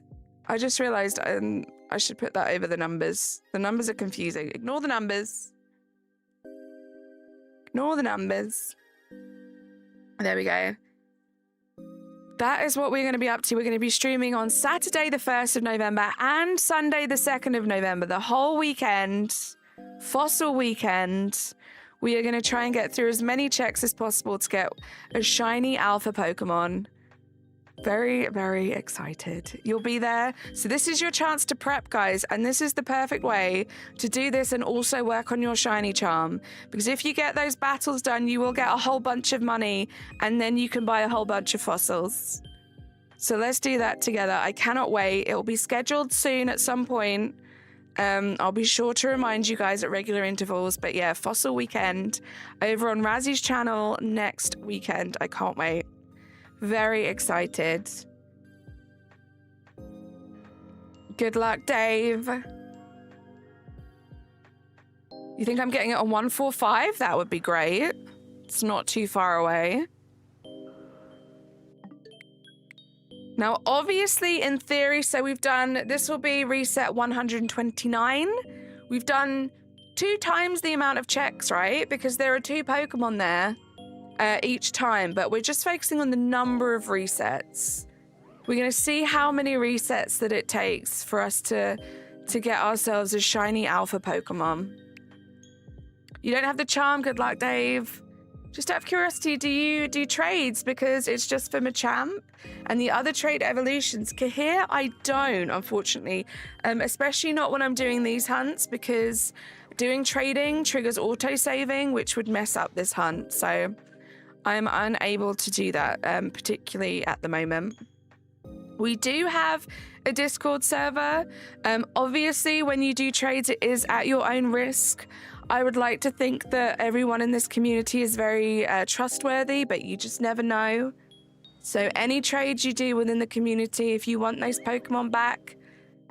I just realized I should put that over the numbers. The numbers are confusing. Ignore the numbers. Ignore the numbers. There we go. That is what we're going to be up to. We're going to be streaming on Saturday the 1st of November and Sunday the 2nd of November. The whole weekend. Fossil Weekend. We are going to try and get through as many checks as possible to get a shiny alpha Pokemon. Very, very excited. You'll be there. So this is your chance to prep, guys. And this is the perfect way to do this and also work on your shiny charm. Because if you get those battles done, you will get a whole bunch of money and then you can buy a whole bunch of fossils. So let's do that together. I cannot wait. It will be scheduled soon at some point. I'll be sure to remind you guys at regular intervals. But yeah, Fossil Weekend over on Razzy's channel next weekend. I can't wait. Very excited. Good luck, Dave. You think I'm getting it on 145? That would be great. It's not too far away. Now, obviously, in theory, so we've done, this will be reset 129. We've done 2 times the amount of checks, right? Because there are 2 Pokemon there each time, but we're just focusing on the number of resets. We're going to see how many resets that it takes for us to get ourselves a shiny alpha Pokemon. You don't have the charm. Good luck, Dave. Just out of curiosity, do you do trades? Because it's just for Machamp and the other trade evolutions. Kahir, I don't, unfortunately. Especially not when I'm doing these hunts, because doing trading triggers auto-saving, which would mess up this hunt. So I'm unable to do that, particularly at the moment. We do have a Discord server. Obviously, when you do trades, it is at your own risk. I would like to think that everyone in this community is very trustworthy, but you just never know. So any trades you do within the community, if you want those Pokemon back,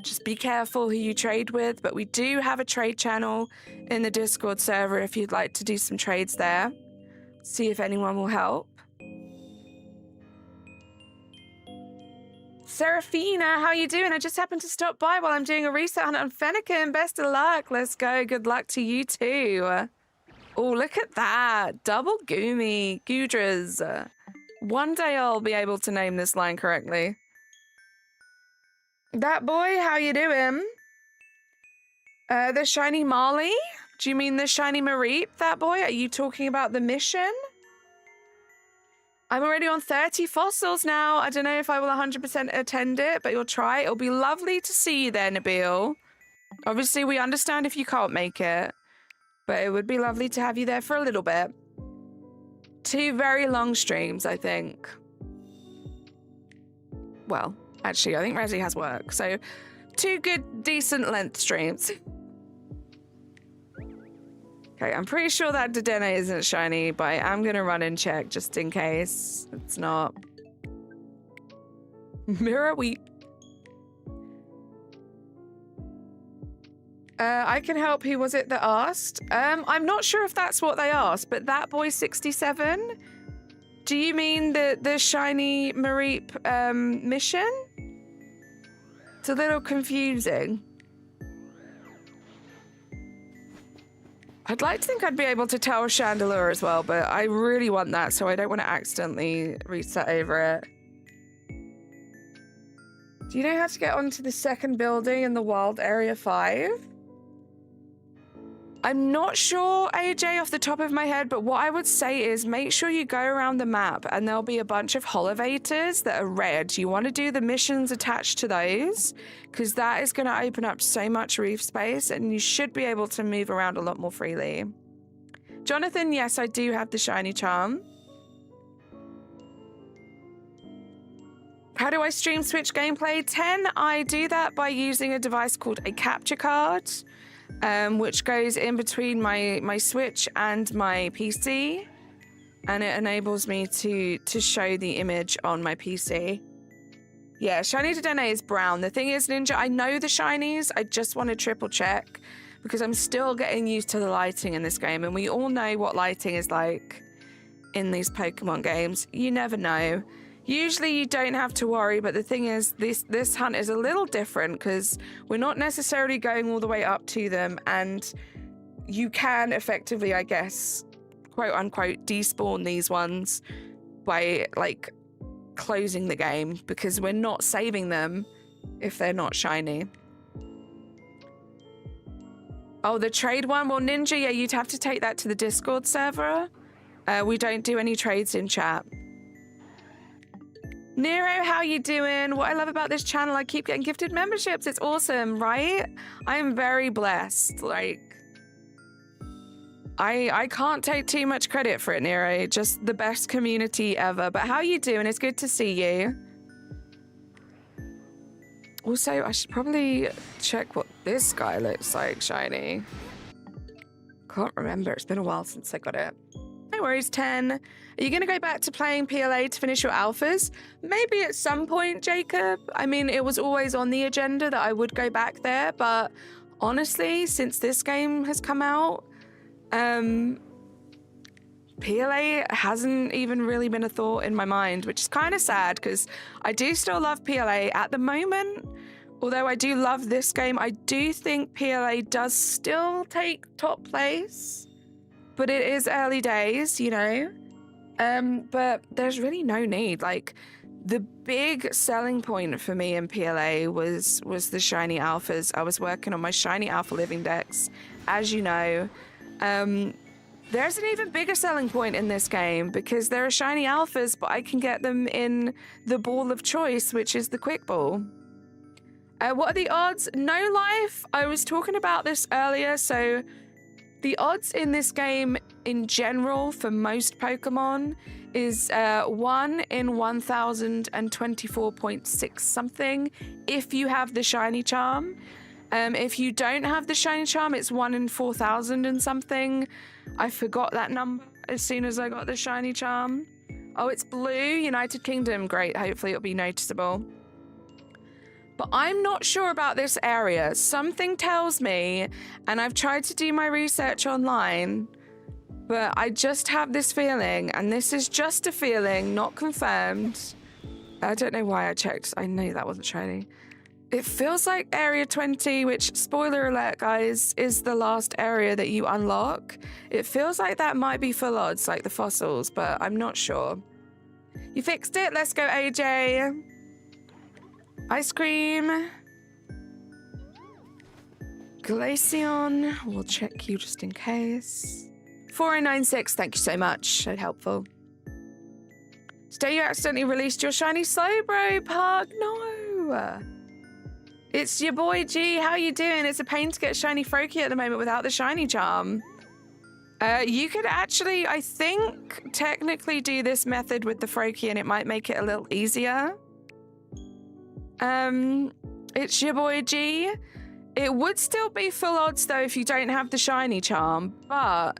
just be careful who you trade with. But we do have a trade channel in the Discord server if you'd like to do some trades there. See if anyone will help. Seraphina, how you doing? I just happened to stop by while I'm doing a reset hunt on Fennekin. Best of luck. Let's go. Good luck to you too. Oh, look at that. Double Goomy. Goodras. One day I'll be able to name this line correctly. That boy, how you doing? The shiny Marley? Do you mean the shiny Mareep, that boy? Are you talking about the mission? I'm already on 30 fossils now. I don't know if I will 100% attend it, but you'll try. It'll be lovely to see you there, Nabil. Obviously, we understand if you can't make it, but it would be lovely to have you there for a little bit. 2 very long streams, I think. Well, actually, I think Rezzy has work, so 2 good, decent length streams. Okay, I'm pretty sure that Dedenne isn't shiny, but I'm gonna run and check just in case it's not. Mirror Weep. I can help. Who was it that asked? I'm not sure if that's what they asked, but that boy 67. Do you mean the shiny Mareep mission? It's a little confusing. I'd like to think I'd be able to tell Chandelure as well, but I really want that, so I don't want to accidentally reset over it. Do you know how to get onto the second building in the Wild Area 5? I'm not sure, AJ, off the top of my head, but what I would say is make sure you go around the map and there'll be a bunch of Holovators that are red. You want to do the missions attached to those, because that is going to open up so much reef space and you should be able to move around a lot more freely. Jonathan, yes, I do have the shiny charm. How do I stream Switch gameplay? 10, I do that by using a device called a capture card. Which goes in between my Switch and my PC, and it enables me to show the image on my PC. Yeah, shiny Dedenne is brown. The thing is, Ninja, I know the shinies. I just want to triple check because I'm still getting used to the lighting in this game, and we all know what lighting is like in these Pokemon games. You never know. Usually you don't have to worry, but the thing is, this hunt is a little different because we're not necessarily going all the way up to them, and you can effectively, I guess, quote unquote, despawn these ones by like closing the game because we're not saving them if they're not shiny. Oh, the trade one? Well, Ninja, yeah, you'd have to take that to the Discord server. We don't do any trades in chat. Nero, how you doing? What I love about this channel, I keep getting gifted memberships. It's awesome, right? I'm very blessed. Like, I can't take too much credit for it, Nero. Just the best community ever. But how you doing? It's good to see you. Also, I should probably check what this guy looks like shiny. Can't remember. It's been a while since I got it. no worries, 10. Are you going to go back to playing PLA to finish your alphas? Maybe at some point, Jacob. I mean, it was always on the agenda that I would go back there, but honestly, since this game has come out, PLA hasn't even really been a thought in my mind, which is kind of sad because I do still love PLA at the moment. Although I do love this game, I do think PLA does still take top place. But it is early days, you know. But there's really no need. Like, the big selling point for me in PLA was the shiny alphas. I was working on my shiny alpha living decks, as you know. There's an even bigger selling point in this game because there are shiny alphas, but I can get them in the ball of choice, which is the quick ball. What are the odds? No life. I was talking about this earlier. So the odds in this game in general for most Pokemon is 1 in 1024.6 something if you have the shiny charm. If you don't have the shiny charm, it's 1 in 4,000 and something. I forgot that number as soon as I got the shiny charm. Oh, it's blue, United Kingdom. Great, hopefully it'll be noticeable. But I'm not sure about this area. Something tells me, and I've tried to do my research online, but I just have this feeling, and this is just a feeling, not confirmed. I don't know why I checked. I knew that wasn't shiny. It feels like Area 20, which, spoiler alert, guys, is the last area that you unlock. It feels like that might be full odds, like the fossils, but I'm not sure. You fixed it. Let's go, AJ. Ice cream. Glaceon. We'll check you just in case. 4096, thank you so much. So helpful. Today you accidentally released your shiny Slowbro, Pug. No. It's your boy G. How you doing? It's a pain to get shiny Froakie at the moment without the shiny charm. You could actually, I think, technically do this method with the Froakie and it might make it a little easier. It's your boy G. It would still be full odds though if you don't have the shiny charm, but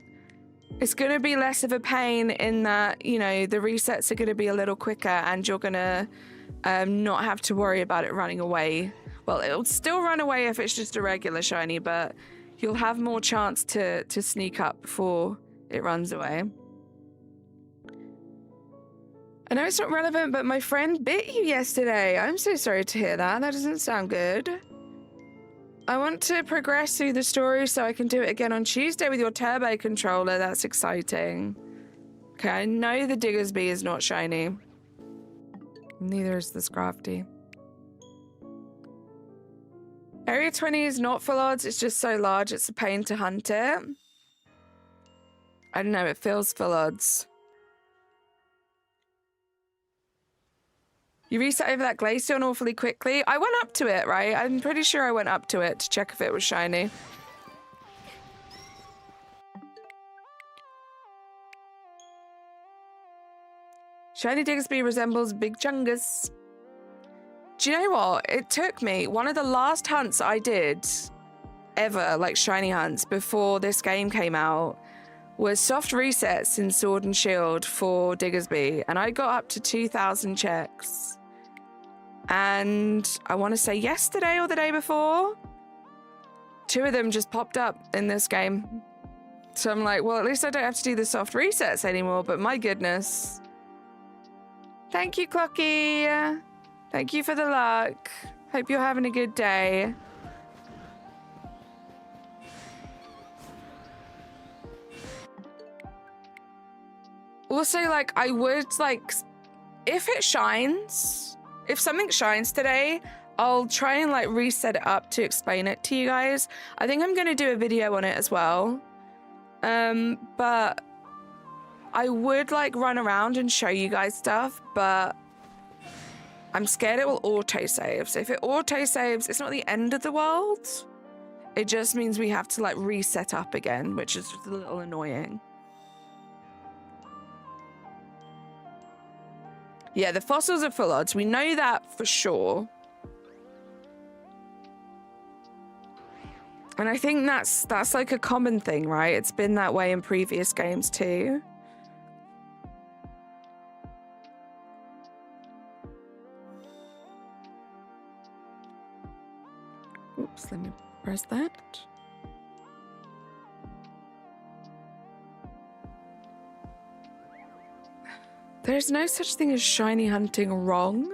it's going to be less of a pain in that, the resets are going to be a little quicker and you're going to not have to worry about it running away. Well, it'll still run away if it's just a regular shiny, but you'll have more chance to sneak up before it runs away. I know it's not relevant, but my friend bit you yesterday. I'm so sorry to hear that. That doesn't sound good. I want to progress through the story so I can do it again on Tuesday with your turbo controller. That's exciting. Okay, I know the Diggersby is not shiny. Neither is the Scrafty. Area 20 is not full odds. It's just so large, it's a pain to hunt it. I don't know, it feels full odds. You reset over that Glaceon awfully quickly. I went up to it, right? I'm pretty sure I went up to it to check if it was shiny. Shiny Diggersby resembles Big Chungus. Do you know what? It took me, one of the last hunts I did ever, like shiny hunts, before this game came out, was soft resets in Sword and Shield for Diggersby, and I got up to 2,000 checks. And I want to say yesterday or the day before, 2 of them just popped up in this game. So I'm like, well, at least I don't have to do the soft resets anymore, but my goodness. Thank you, Clocky. Thank you for the luck. Hope you're having a good day. Also, like, I would, like, if it shines, if something shines today, I'll try and, like, reset it up to explain it to you guys. I think I'm going to do a video on it as well. But I would, like, run around and show you guys stuff, but I'm scared it will auto-save. So if it auto-saves, it's not the end of the world. It just means we have to, like, reset up again, which is just a little annoying. Yeah, the fossils are full odds. We know that for sure. And I think that's like a common thing, right? It's been that way in previous games too. Oops, let me press that. There's no such thing as shiny hunting wrong.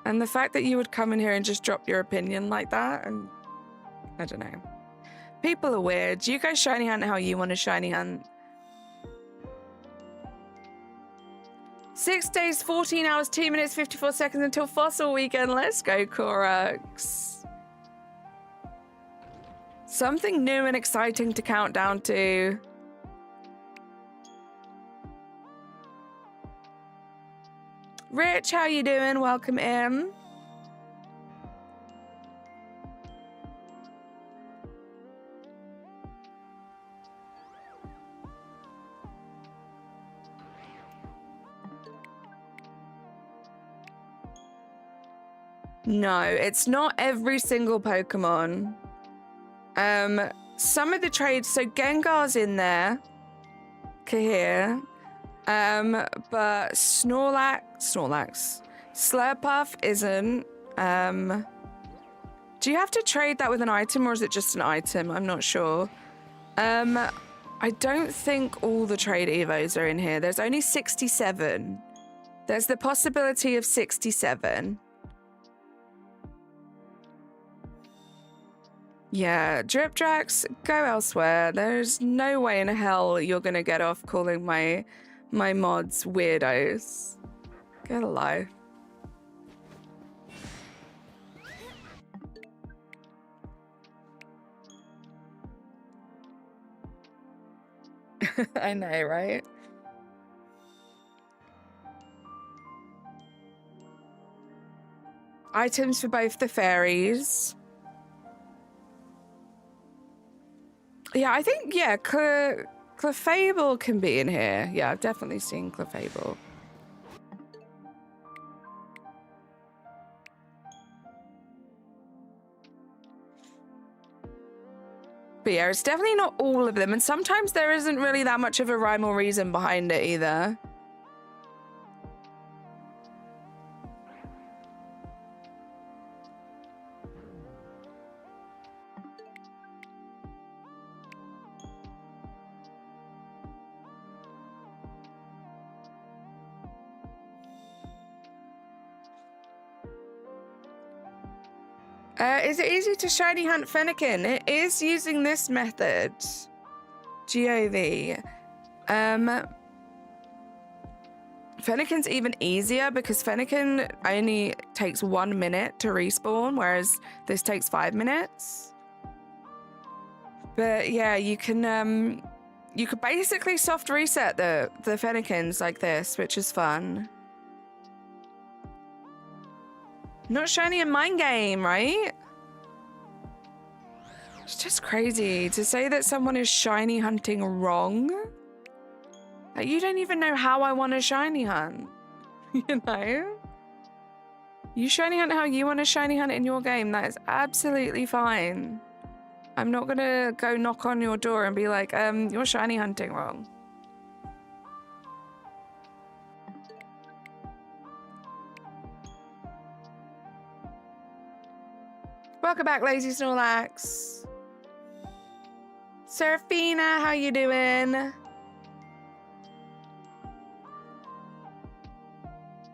And the fact that you would come in here and just drop your opinion like that, and I don't know. People are weird. You guys shiny hunt how you want to shiny hunt. 6 days, 14 hours, 2 minutes, 54 seconds until fossil weekend. Let's go, Korax. Something new and exciting to count down to. Rich, how you doing? Welcome in. No, it's not every single Pokemon. Some of the trades, so Gengar's in there, Kahir, but Snorlax, Slurpuff isn't. Do you have to trade that with an item, or is it just an item? I'm not sure. I don't think all the trade Evos are in here. There's only 67. There's the possibility of 67. Yeah, Dripdrax, go elsewhere. There's no way in hell you're gonna get off calling my mods weirdos. Get a life. I know, right? Items for both the fairies. Yeah, I think, yeah, Clefable can be in here. Yeah, I've definitely seen Clefable. But yeah, it's definitely not all of them. And sometimes there isn't really that much of a rhyme or reason behind it either. Is it easy to shiny hunt Fennekin? It is using this method. GOV. Fennekin's even easier because Fennekin only takes 1 minute to respawn, whereas this takes 5 minutes. But yeah, you can you could basically soft reset the Fennekins like this, which is fun. Not shiny in Mind Game, right? It's just crazy to say that someone is shiny hunting wrong. Like, you don't even know how I want to shiny hunt. You know? You shiny hunt how you want to shiny hunt in your game. That is absolutely fine. I'm not gonna go knock on your door and be like, you're shiny hunting wrong. Welcome back, Lazy Snorlax. Seraphina, how you doing?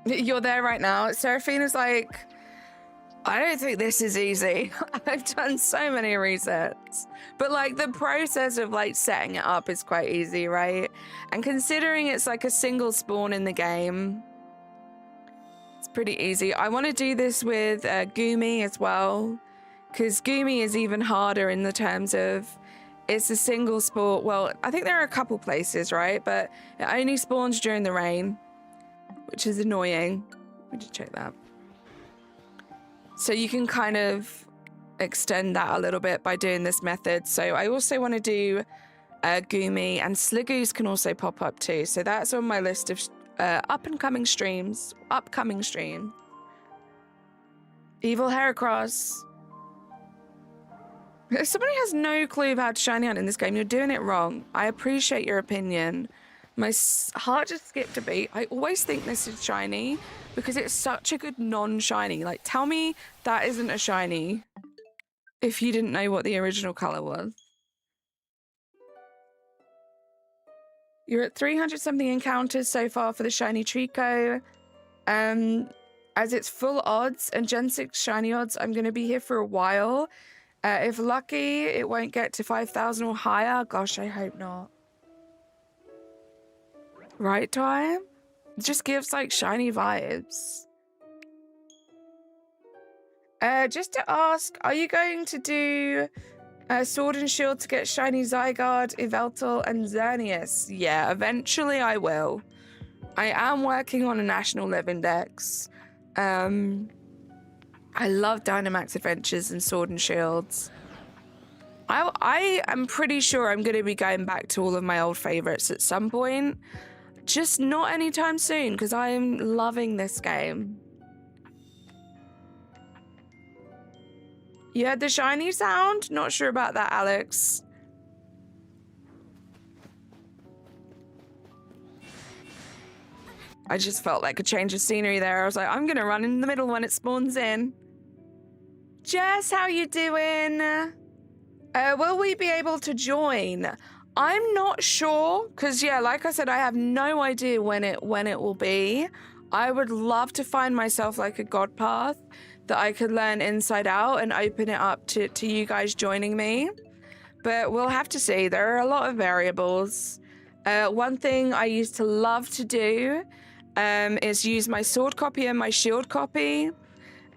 You're there right now. Seraphina's like, I don't think this is easy. I've done so many resets. But like the process of like setting it up is quite easy, right? And considering it's like a single spawn in the game, it's pretty easy. I want to do this with Goomy as well, because Goomy is even harder in the terms of it's a single spawn. Well, I think there are a couple places, right? But it only spawns during the rain, which is annoying. Let me just check that. So you can kind of extend that a little bit by doing this method. So I also want to do Goomy, and Sligoos can also pop up too. So that's on my list of upcoming streams. Upcoming stream. Evil Heracross. If somebody has no clue of how to shiny hunt in this game, you're doing it wrong. I appreciate your opinion. My heart just skipped a beat. I always think this is shiny because it's such a good non-shiny. Like, tell me that isn't a shiny. if you didn't know what the original color was. You're at 300 something encounters so far for the shiny Trico. As it's full odds and Gen 6 shiny odds, I'm going to be here for a while. If lucky, it won't get to 5,000 or higher. Gosh, I hope not. Right time? It just gives like shiny vibes. Just to ask, are you going to do Sword and Shield to get shiny Zygarde, Yveltal, and Xerneas? Yeah, eventually I will. I am working on a national live index. I love Dynamax Adventures and Sword and Shields. I am pretty sure I'm going to be going back to all of my old favorites at some point. Just not anytime soon, because I am loving this game. You heard the shiny sound? Not sure about that, Alex. I just felt like a change of scenery there. I was like, I'm going to run in the middle when it spawns in. Jess, how you doing? Will we be able to join? I'm not sure, because yeah, like I said, I have no idea when it will be. I would love to find myself like a god path that I could learn inside out and open it up to you guys joining me. But we'll have to see. There are a lot of variables. One thing I used to love to do is use my sword copy and my shield copy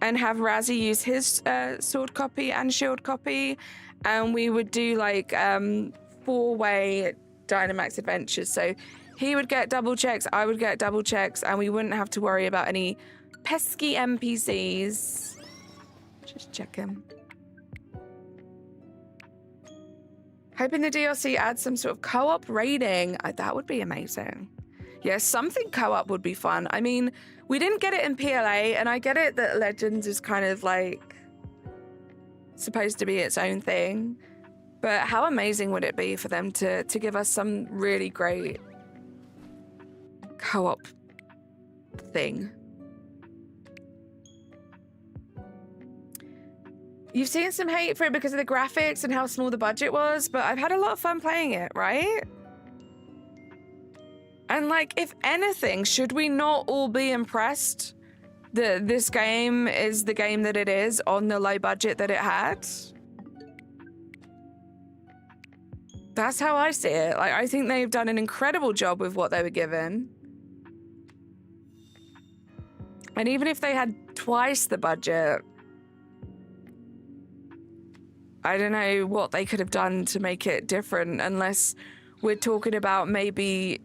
and have Razzie use his sword copy and shield copy. And we would do like 4-way Dynamax adventures. So he would get double checks, I would get double checks, and we wouldn't have to worry about any pesky NPCs. Just check him. Hoping the DLC adds some sort of co-op raiding. That would be amazing. Yeah, something co-op would be fun. I mean, we didn't get it in PLA, and I get it that Legends is kind of like supposed to be its own thing. But how amazing would it be for them to give us some really great co-op thing? You've seen some hate for it because of the graphics and how small the budget was, but I've had a lot of fun playing it, right? And like, if anything, should we not all be impressed that this game is the game that it is on the low budget that it had? That's how I see it. Like, I think they've done an incredible job with what they were given. And even if they had twice the budget, I don't know what they could have done to make it different, unless we're talking about maybe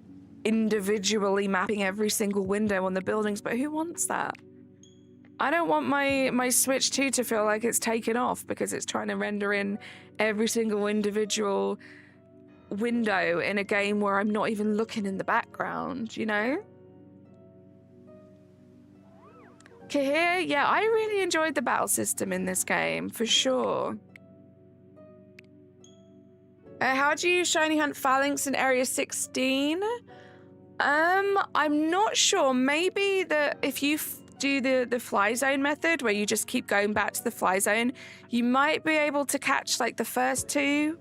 individually mapping every single window on the buildings, but who wants that? I don't want my Switch 2 to feel like it's taken off because it's trying to render in every single individual window in a game where I'm not even looking in the background, you know? Kahir, yeah, I really enjoyed the battle system in this game, for sure. How do you shiny hunt phalanx in Area 16? I'm not sure. Maybe if you do the fly zone method, where you just keep going back to the fly zone, you might be able to catch like the first two,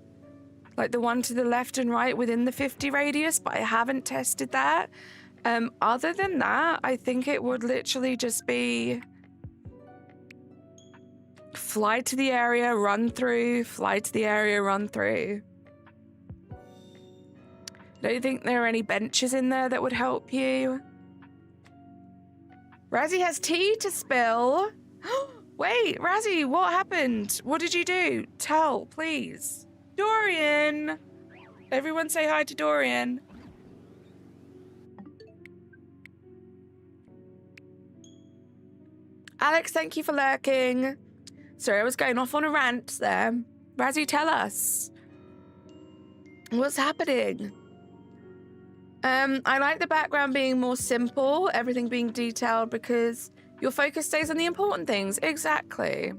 like the one to the left and right within the 50 radius, but I haven't tested that. Other than that, I think it would literally just be fly to the area, run through, fly to the area, run through. Don't you think there are any benches in there that would help you? Razzie has tea to spill. Wait, Razzie, what happened? What did you do? Tell, please. Dorian! Everyone say hi to Dorian. Alex, thank you for lurking. Sorry, I was going off on a rant there. Razzie, tell us. What's happening? I like the background being more simple, everything being detailed, because your focus stays on the important things. Exactly.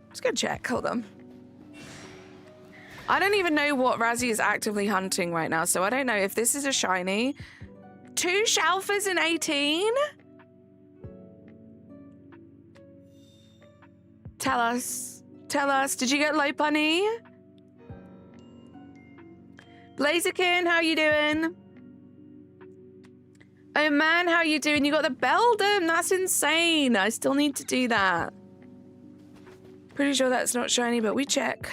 Let's go check. Hold on. I don't even know what Razzie is actively hunting right now, so I don't know if this is a shiny. 2 Shalfers in 18? Tell us Tell us, did you get low bunny? Blazerkin, how you doing? Oh man, how you doing? You got the Beldam, that's insane. I still need to do that. Pretty sure that's not shiny, but we check.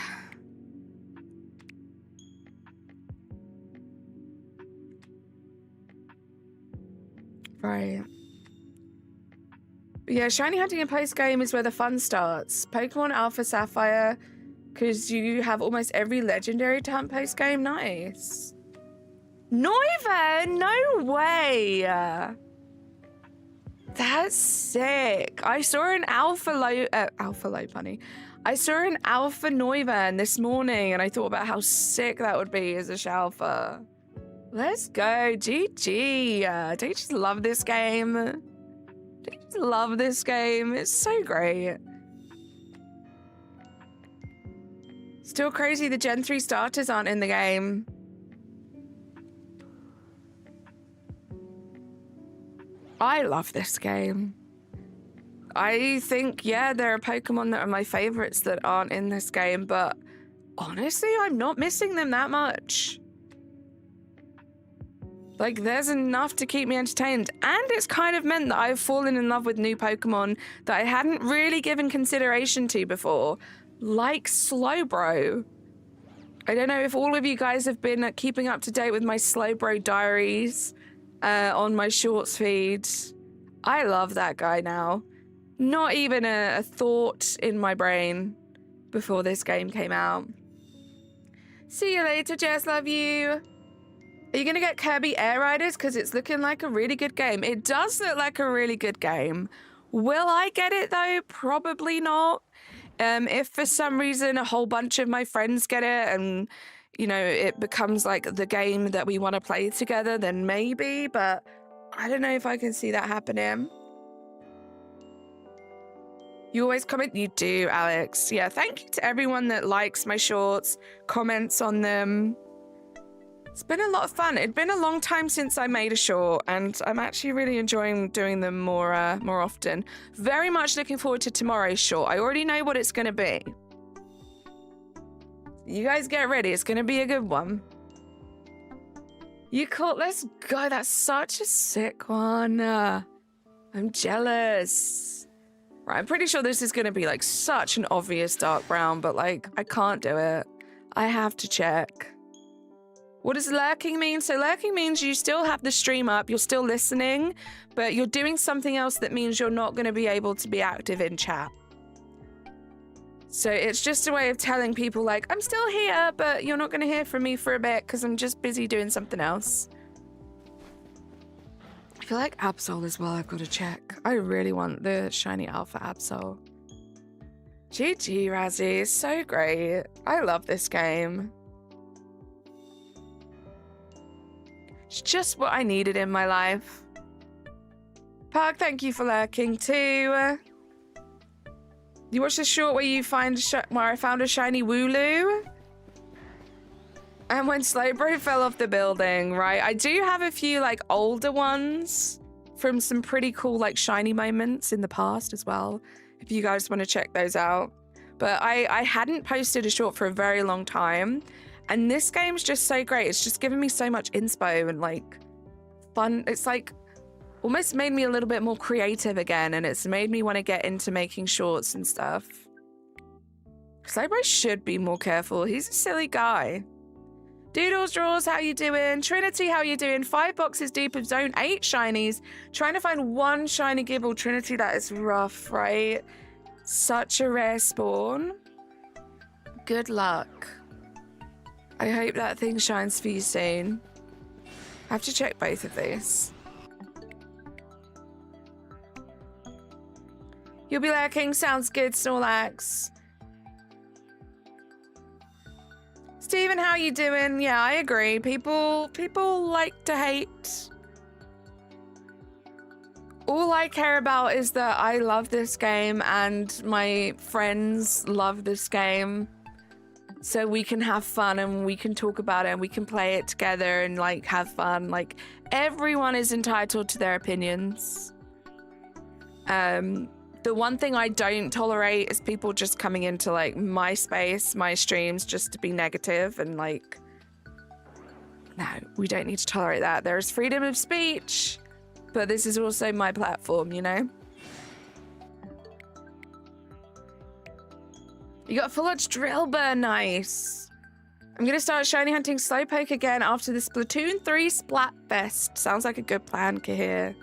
Right. Yeah, shiny hunting in post-game is where the fun starts. Pokemon Alpha Sapphire, because you have almost every legendary to hunt post-game. Nice. Noiva, no way. That's sick. I saw an alpha low bunny. I saw an alpha Noivan this morning and I thought about how sick that would be as a Shalfa. Let's go, GG. Don't you just love this game? Don't you just love this game? It's so great. Still crazy the Gen 3 starters aren't in the game. I love this game. I think, yeah, there are Pokemon that are my favorites that aren't in this game, but honestly, I'm not missing them that much. Like, there's enough to keep me entertained, and it's kind of meant that I've fallen in love with new Pokemon that I hadn't really given consideration to before, like Slowbro. I don't know if all of you guys have been keeping up to date with my Slowbro diaries on my shorts feed. I love that guy now. Not even a thought in my brain before this game came out. See you later, Jess, love you. Are you going to get Kirby Air Riders? Because it's looking like a really good game. It does look like a really good game. Will I get it, though? Probably not. If for some reason a whole bunch of my friends get it and, you know, it becomes like the game that we want to play together, then maybe. But I don't know if I can see that happening. You always comment? You do, Alex. Yeah, thank you to everyone that likes my shorts, comments on them. It's been a lot of fun. It'd been a long time since I made a short, and I'm actually really enjoying doing them more often. Very much looking forward to tomorrow's short. I already know what it's going to be. You guys get ready. It's going to be a good one. You caught? Let's go. That's such a sick one. I'm jealous. Right, I'm pretty sure this is going to be like such an obvious dark brown, but like I can't do it. I have to check. What does lurking mean? So lurking means you still have the stream up, you're still listening, but you're doing something else that means you're not going to be able to be active in chat. So it's just a way of telling people like, I'm still here, but you're not going to hear from me for a bit because I'm just busy doing something else. I feel like Absol as well, I've got to check. I really want the shiny alpha Absol. GG, Razzie, so great. I love this game. It's just what I needed in my life. Park, thank you for lurking too. You watched the short where you where I found a shiny Wooloo? And when Slowbro fell off the building, right? I do have a few like older ones from some pretty cool like shiny moments in the past as well, if you guys want to check those out. But I hadn't posted a short for a very long time. And this game's just so great. It's just given me so much inspo and like fun. It's like almost made me a little bit more creative again. And it's made me want to get into making shorts and stuff. Slowbro should be more careful. He's a silly guy. Doodles Draws, how you doing? Trinity, how you doing? 5 boxes deep of Zone 8 shinies. Trying to find one shiny Gibble. Trinity, that is rough, right? Such a rare spawn. Good luck. I hope that thing shines for you soon. I have to check both of these. You'll be lurking. Sounds good, Snorlax. Steven, how you doing? Yeah, I agree. People like to hate. All I care about is that I love this game and my friends love this game. So we can have fun and we can talk about it and we can play it together and like have fun. Like everyone is entitled to their opinions. The one thing I don't tolerate is people just coming into like my space, my streams, just to be negative and like, no, we don't need to tolerate that. There is freedom of speech, but this is also my platform, you know? You got full odds drill burn, nice. I'm gonna start shiny hunting Slowpoke again after the Splatoon 3 Splatfest. Sounds like a good plan, Kahir.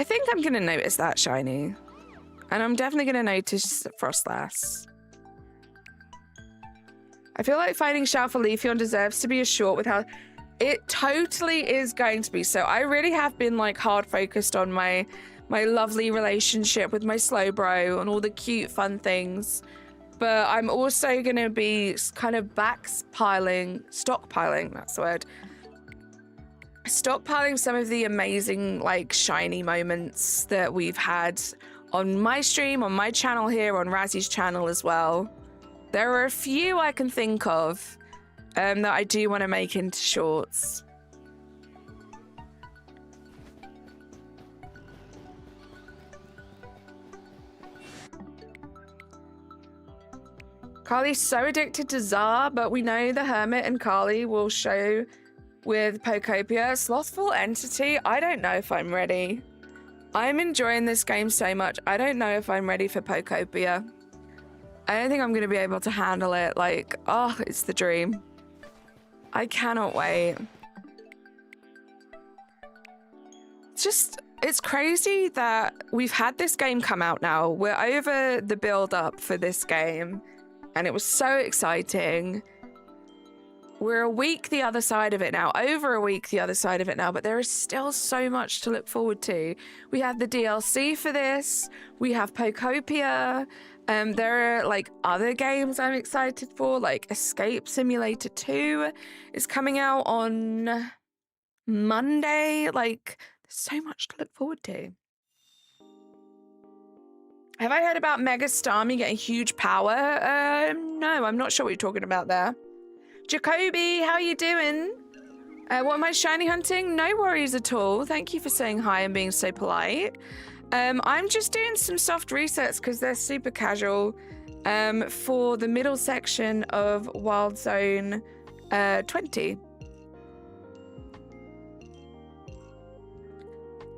I think I'm gonna notice that shiny. And I'm definitely gonna notice Frostlass. I feel like fighting Shalfa deserves to be a short with how it totally is going to be. So I really have been like hard focused on my lovely relationship with my Slowbro and all the cute fun things. But I'm also gonna be kind of stockpiling, that's the word. Stockpiling some of the amazing like shiny moments that we've had on my stream, on my channel here, on Razzy's channel as well. There are a few I can think of that I do want to make into shorts. Carly's so addicted to Zar, but we know the Hermit and Carly will show with Pokopia. Slothful Entity, I don't know if I'm ready. I'm enjoying this game so much. I don't know if I'm ready for Pokopia. I don't think I'm going to be able to handle it. Like, oh, it's the dream. I cannot wait. It's crazy that we've had this game come out now. We're over the build up for this game, and it was so exciting. We're a week the other side of it now, over a week the other side of it now, but there is still so much to look forward to. We have the DLC for this, we have Pokopia, there are like other games I'm excited for, like Escape Simulator 2 is coming out on Monday. Like, there's so much to look forward to. Have I heard about Mega Starmie getting huge power? No, I'm not sure what you're talking about there. Jacoby, how you doing? What am I shiny hunting? No worries at all. Thank you for saying hi and being so polite. I'm just doing some soft resets because they're super casual for the middle section of Wild Zone 20.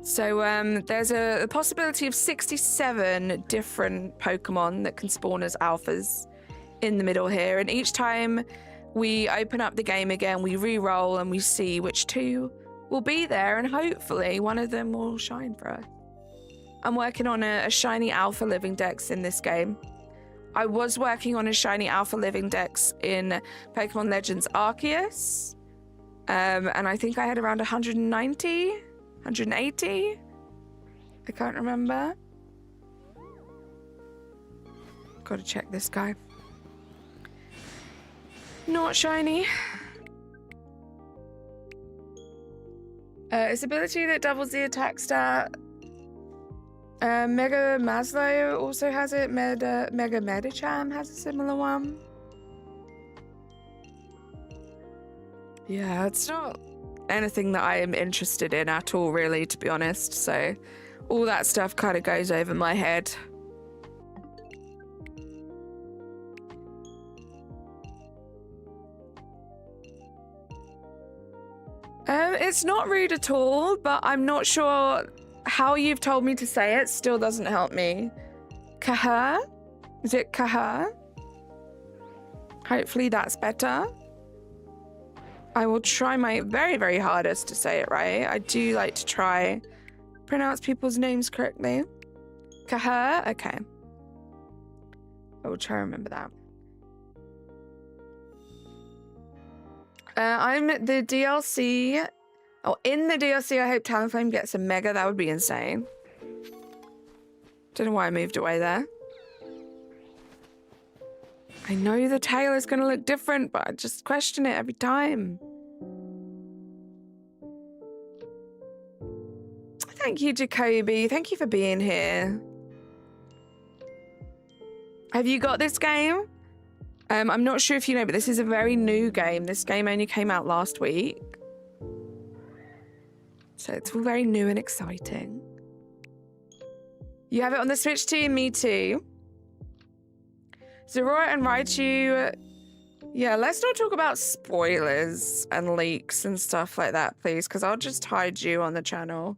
So there's a possibility of 67 different Pokemon that can spawn as alphas in the middle here, and each time we open up the game again, we re-roll and we see which two will be there, and hopefully one of them will shine for us. I'm working on a shiny alpha living dex in this game. I was working on a shiny alpha living dex in Pokemon Legends Arceus, and I think I had around 190, 180. I can't remember. Gotta check this guy. Not shiny. Its ability that doubles the attack stat. Mega Maslow also has it. Mega Medicham has a similar one. Yeah, it's not anything that I am interested in at all, really, to be honest. So all that stuff kind of goes over my head. It's not rude at all, but I'm not sure how you've told me to say it. Still doesn't help me. Kaha? Is it Kaha? Hopefully that's better. I will try my very, very hardest to say it right. I do like to try pronounce people's names correctly. Kaha? Okay. I will try to remember that. I'm the DLC. Oh, in the DLC, I hope Talonflame gets a Mega. That would be insane. Don't know why I moved away there. I know the tail is going to look different, but I just question it every time. Thank you, Jacoby. Thank you for being here. Have you got this game? I'm not sure if you know, but this is a very new game. This game only came out last week. So it's all very new and exciting. You have it on the Switch too? Me too. Zorora and Raichu. Yeah, let's not talk about spoilers and leaks and stuff like that, please, because I'll just hide you on the channel.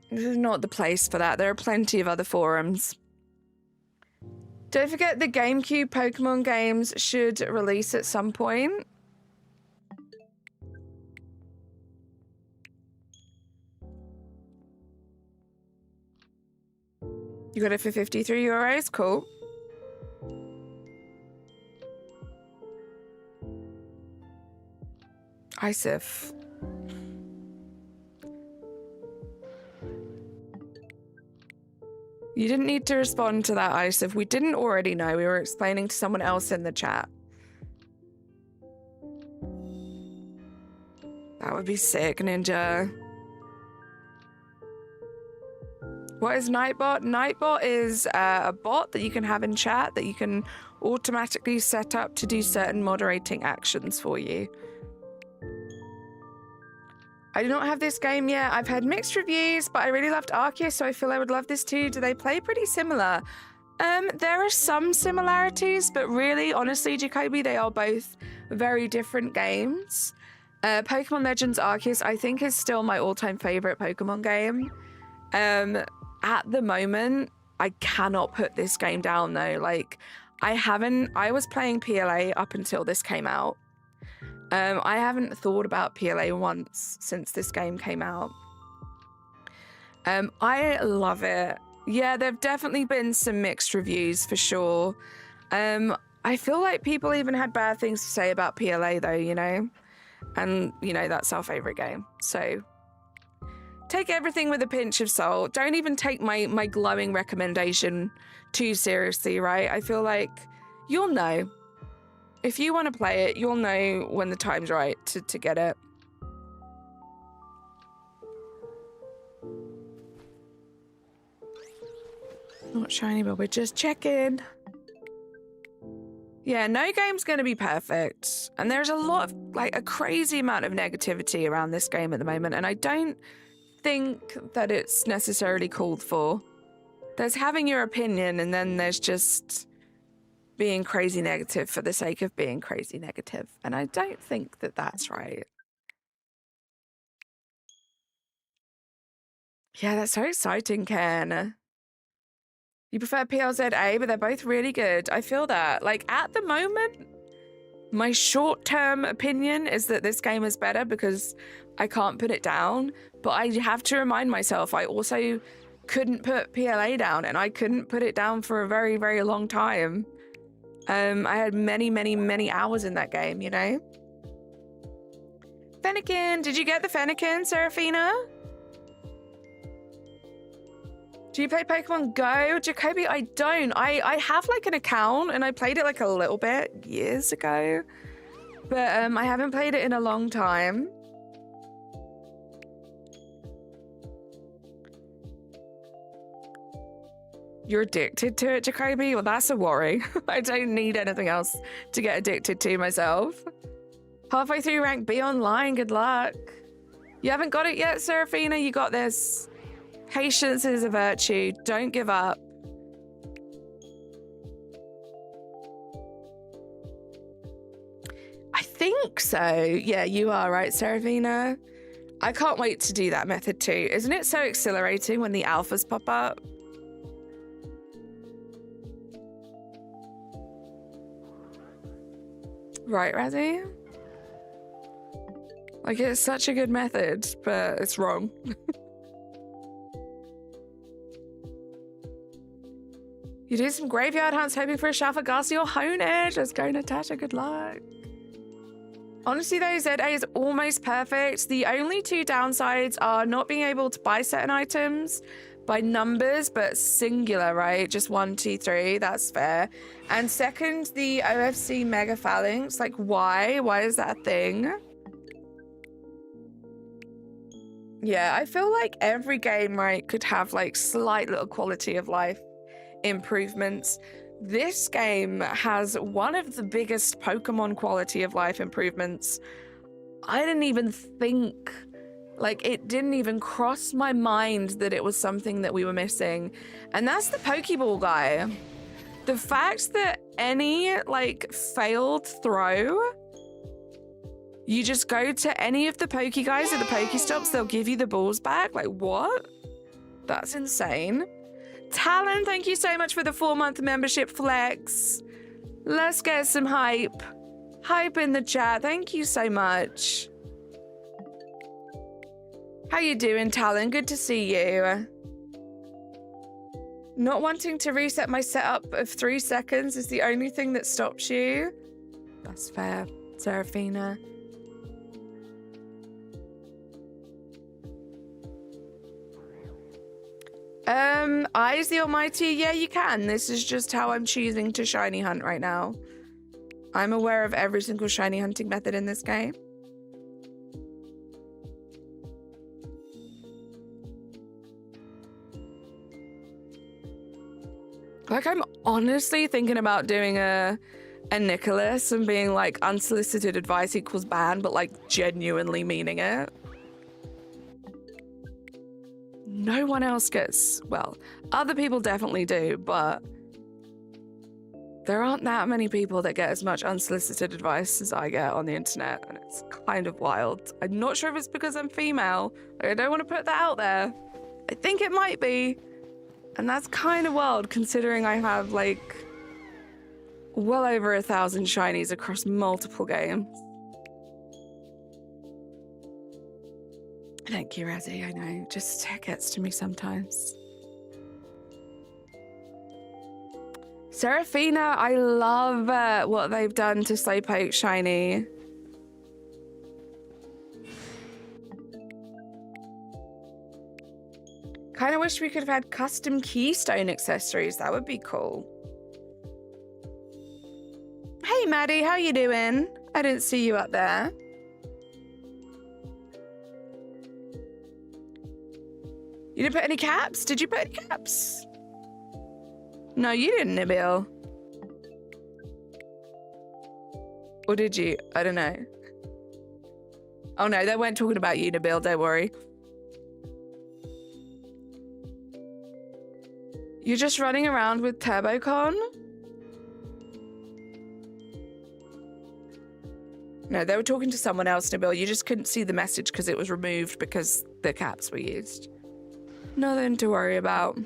This is not the place for that. There are plenty of other forums. Don't forget the GameCube Pokemon games should release at some point. You got it for 53 euros? Cool. Isif. You didn't need to respond to that, Isif. We didn't already know. We were explaining to someone else in the chat. That would be sick, Ninja. What is Nightbot? Nightbot is a bot that you can have in chat that you can automatically set up to do certain moderating actions for you. I do not have this game yet. I've heard mixed reviews, but I really loved Arceus, so I feel I would love this too. Do they play pretty similar? There are some similarities, but really, honestly, Jacoby, they are both very different games. Pokemon Legends Arceus, I think, is still my all-time favorite Pokemon game. At the moment, I cannot put this game down though. Like, I was playing PLA up until this came out. I haven't thought about PLA once since this game came out. I love it. Yeah, there've definitely been some mixed reviews for sure. I feel like people even had bad things to say about PLA though, you know? And, you know, that's our favorite game. So take everything with a pinch of salt. Don't even take my glowing recommendation too seriously, right? I feel like you'll know. If you want to play it, you'll know when the time's right to get it. Not shiny, but we're just checking. Yeah, no game's going to be perfect. And there's a lot of, like, a crazy amount of negativity around this game at the moment. And I don't think that it's necessarily called for. There's having your opinion, and then there's just being crazy negative for the sake of being crazy negative. And I don't think that that's right. Yeah, that's so exciting, Ken. You prefer PLZA, but they're both really good. I feel that. Like, at the moment, my short-term opinion is that this game is better because I can't put it down. But I have to remind myself, I also couldn't put PLA down, and I couldn't put it down for a very, very long time. I had many, many, many hours in that game, you know? Fennekin! Did you get the Fennekin, Serafina? Do you play Pokemon Go? Jacoby, I don't. I have like an account and I played it like a little bit years ago. But I haven't played it in a long time. You're addicted to it, Jacoby? Well, that's a worry. I don't need anything else to get addicted to myself. Halfway through rank B online, good luck. You haven't got it yet, Serafina? You got this. Patience is a virtue. Don't give up. I think so. Yeah, you are right, Serafina. I can't wait to do that method too. Isn't it so exhilarating when the alphas pop up? Right, Razzie? Like, it's such a good method, but it's wrong. You do some graveyard hunts hoping for a Shafagasi or Honedge. Let's go, Natasha. Good luck. Honestly, though, ZA is almost perfect. The only two downsides are not being able to buy certain items by numbers, but singular, right? Just 1, 2, 3. That's fair. And second, the OFC Mega Phalanx. Like, why? Why is that a thing? Yeah, I feel like every game, right, could have, like, slight little quality of life improvements. This game has one of the biggest Pokemon quality of life improvements I didn't even think, like, it didn't even cross my mind that it was something that we were missing. And that's the Pokeball guy. The fact that any, like, failed throw, you just go to any of the Poke guys at the Pokestops, they'll give you the balls back. Like, what? That's insane. Talon, thank you so much for the 4-month membership flex. Let's get some hype. Hype in the chat. Thank you so much. How you doing, Talon? Good to see you. Not wanting to reset my setup of 3 seconds is the only thing that stops you. That's fair, Seraphina. Eyes the Almighty? Yeah, you can. This is just how I'm choosing to shiny hunt right now. I'm aware of every single shiny hunting method in this game. Like, I'm honestly thinking about doing a Nicholas and being like, unsolicited advice equals ban, but like genuinely meaning it. No one else gets, well, other people definitely do, but there aren't that many people that get as much unsolicited advice as I get on the internet, and it's kind of wild. I'm not sure if it's because I'm female. I don't want to put that out there. I think it might be. And that's kind of wild considering I have like well over 1,000 shinies across multiple games. Thank you, Razzie. I know, just gets to me sometimes. Seraphina, I love what they've done to Slowpoke Shiny. Kind of wish we could have had custom keystone accessories. That would be cool. Hey, Maddie, how you doing? I didn't see you up there. You didn't put any caps? Did you put any caps? No, you didn't, Nabil. Or did you? I don't know. Oh no, they weren't talking about you, Nabil, don't worry. You're just running around with TurboCon? No, they were talking to someone else, Nabil. You just couldn't see the message because it was removed because the caps were used. Nothing to worry about.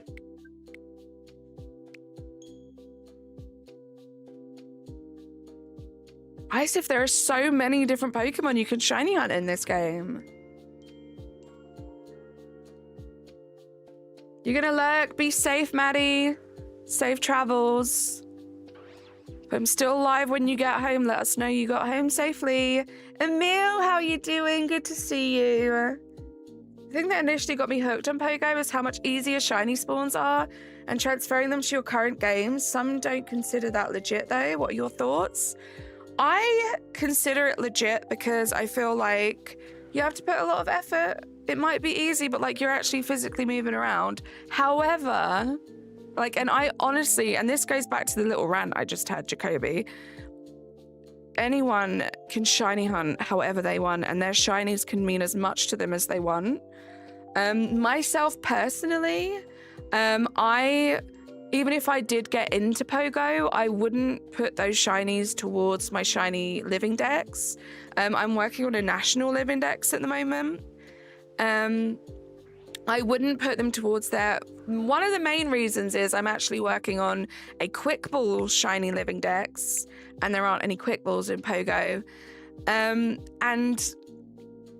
Ice, if there are so many different Pokemon you can shiny hunt in this game. You're gonna lurk. Be safe, Maddie. Safe travels. If I'm still alive when you get home, let us know you got home safely. Emil, how you doing? Good to see you. The thing that initially got me hooked on Pogo was how much easier shiny spawns are and transferring them to your current games. Some don't consider that legit though. What are your thoughts? I consider it legit because I feel like you have to put a lot of effort. It might be easy, but like you're actually physically moving around. However, like, and I honestly, and this goes back to the little rant I just had, Jacoby, anyone can shiny hunt however they want, and their shinies can mean as much to them as they want. Myself personally, even if I did get into Pogo, I wouldn't put those shinies towards my shiny living dex. I'm working on a national living dex at the moment. I wouldn't put them towards there. One of the main reasons is I'm actually working on a quick ball shiny living dex, and there aren't any quick balls in Pogo. And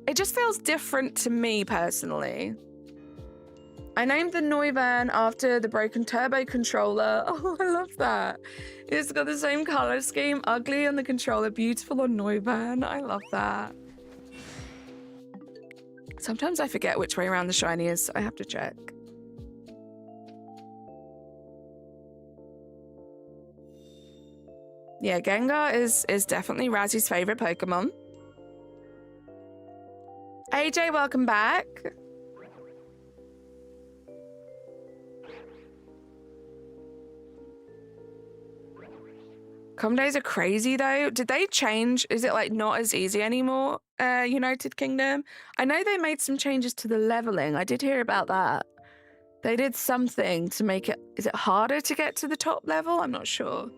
it just feels different to me personally. I named the Noivern after the broken turbo controller. Oh, I love that. It's got the same color scheme, ugly on the controller, beautiful on Noivern. I love that. Sometimes I forget which way around the shiny is, so I have to check. Yeah, Gengar is definitely Razzie's favorite Pokemon. AJ, welcome back. Com days are crazy though. Did they change? Is it like not as easy anymore? United Kingdom. I know they made some changes to the leveling. I did hear about that. They did something to make it... Is it harder to get to the top level? I'm not sure.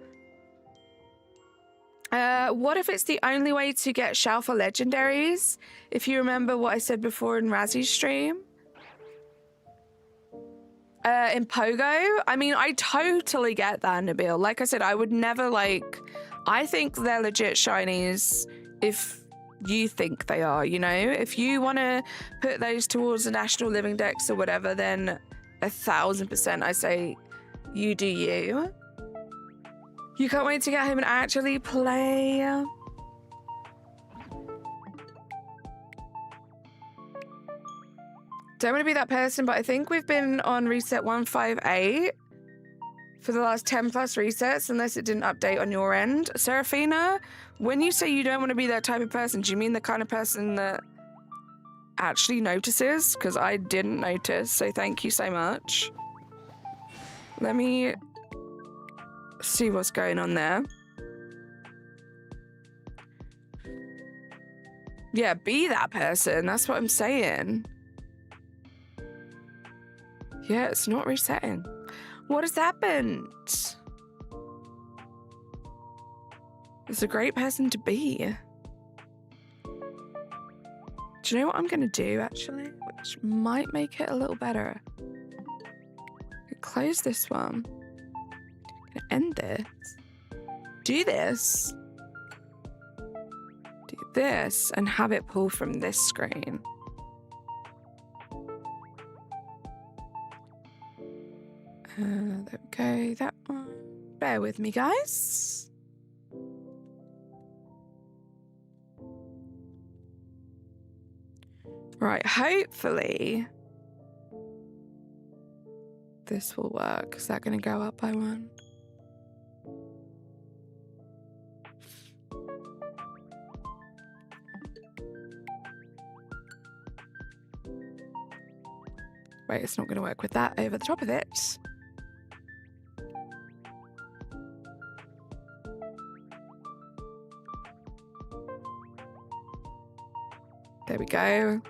What if it's the only way to get Shalfa legendaries? If you remember what I said before in Razzy's stream. In Pogo? I mean, I totally get that, Nabil. Like I said, I would never like... I think they're legit shinies if you think they are, you know? If you want to put those towards the National Living Dex or whatever, then 1000% I say you do you. You can't wait to get home and actually play. Don't want to be that person, but I think we've been on reset 158 for the last 10 plus resets, unless it didn't update on your end. Seraphina, when you say you don't want to be that type of person, do you mean the kind of person that actually notices? Because I didn't notice, so thank you so much. Let me see what's going on there. Yeah, be that person. That's what I'm saying. Yeah, it's not resetting. What has happened? It's a great person to be. Do you know what I'm going to do, actually? Which might make it a little better. Close this one. End this. Do this. Do this and have it pull from this screen. There we go, that one. Bear with me, guys. Right, hopefully this will work. Is that going to go up by one? Wait, it's not going to work with that over the top of it. There we go.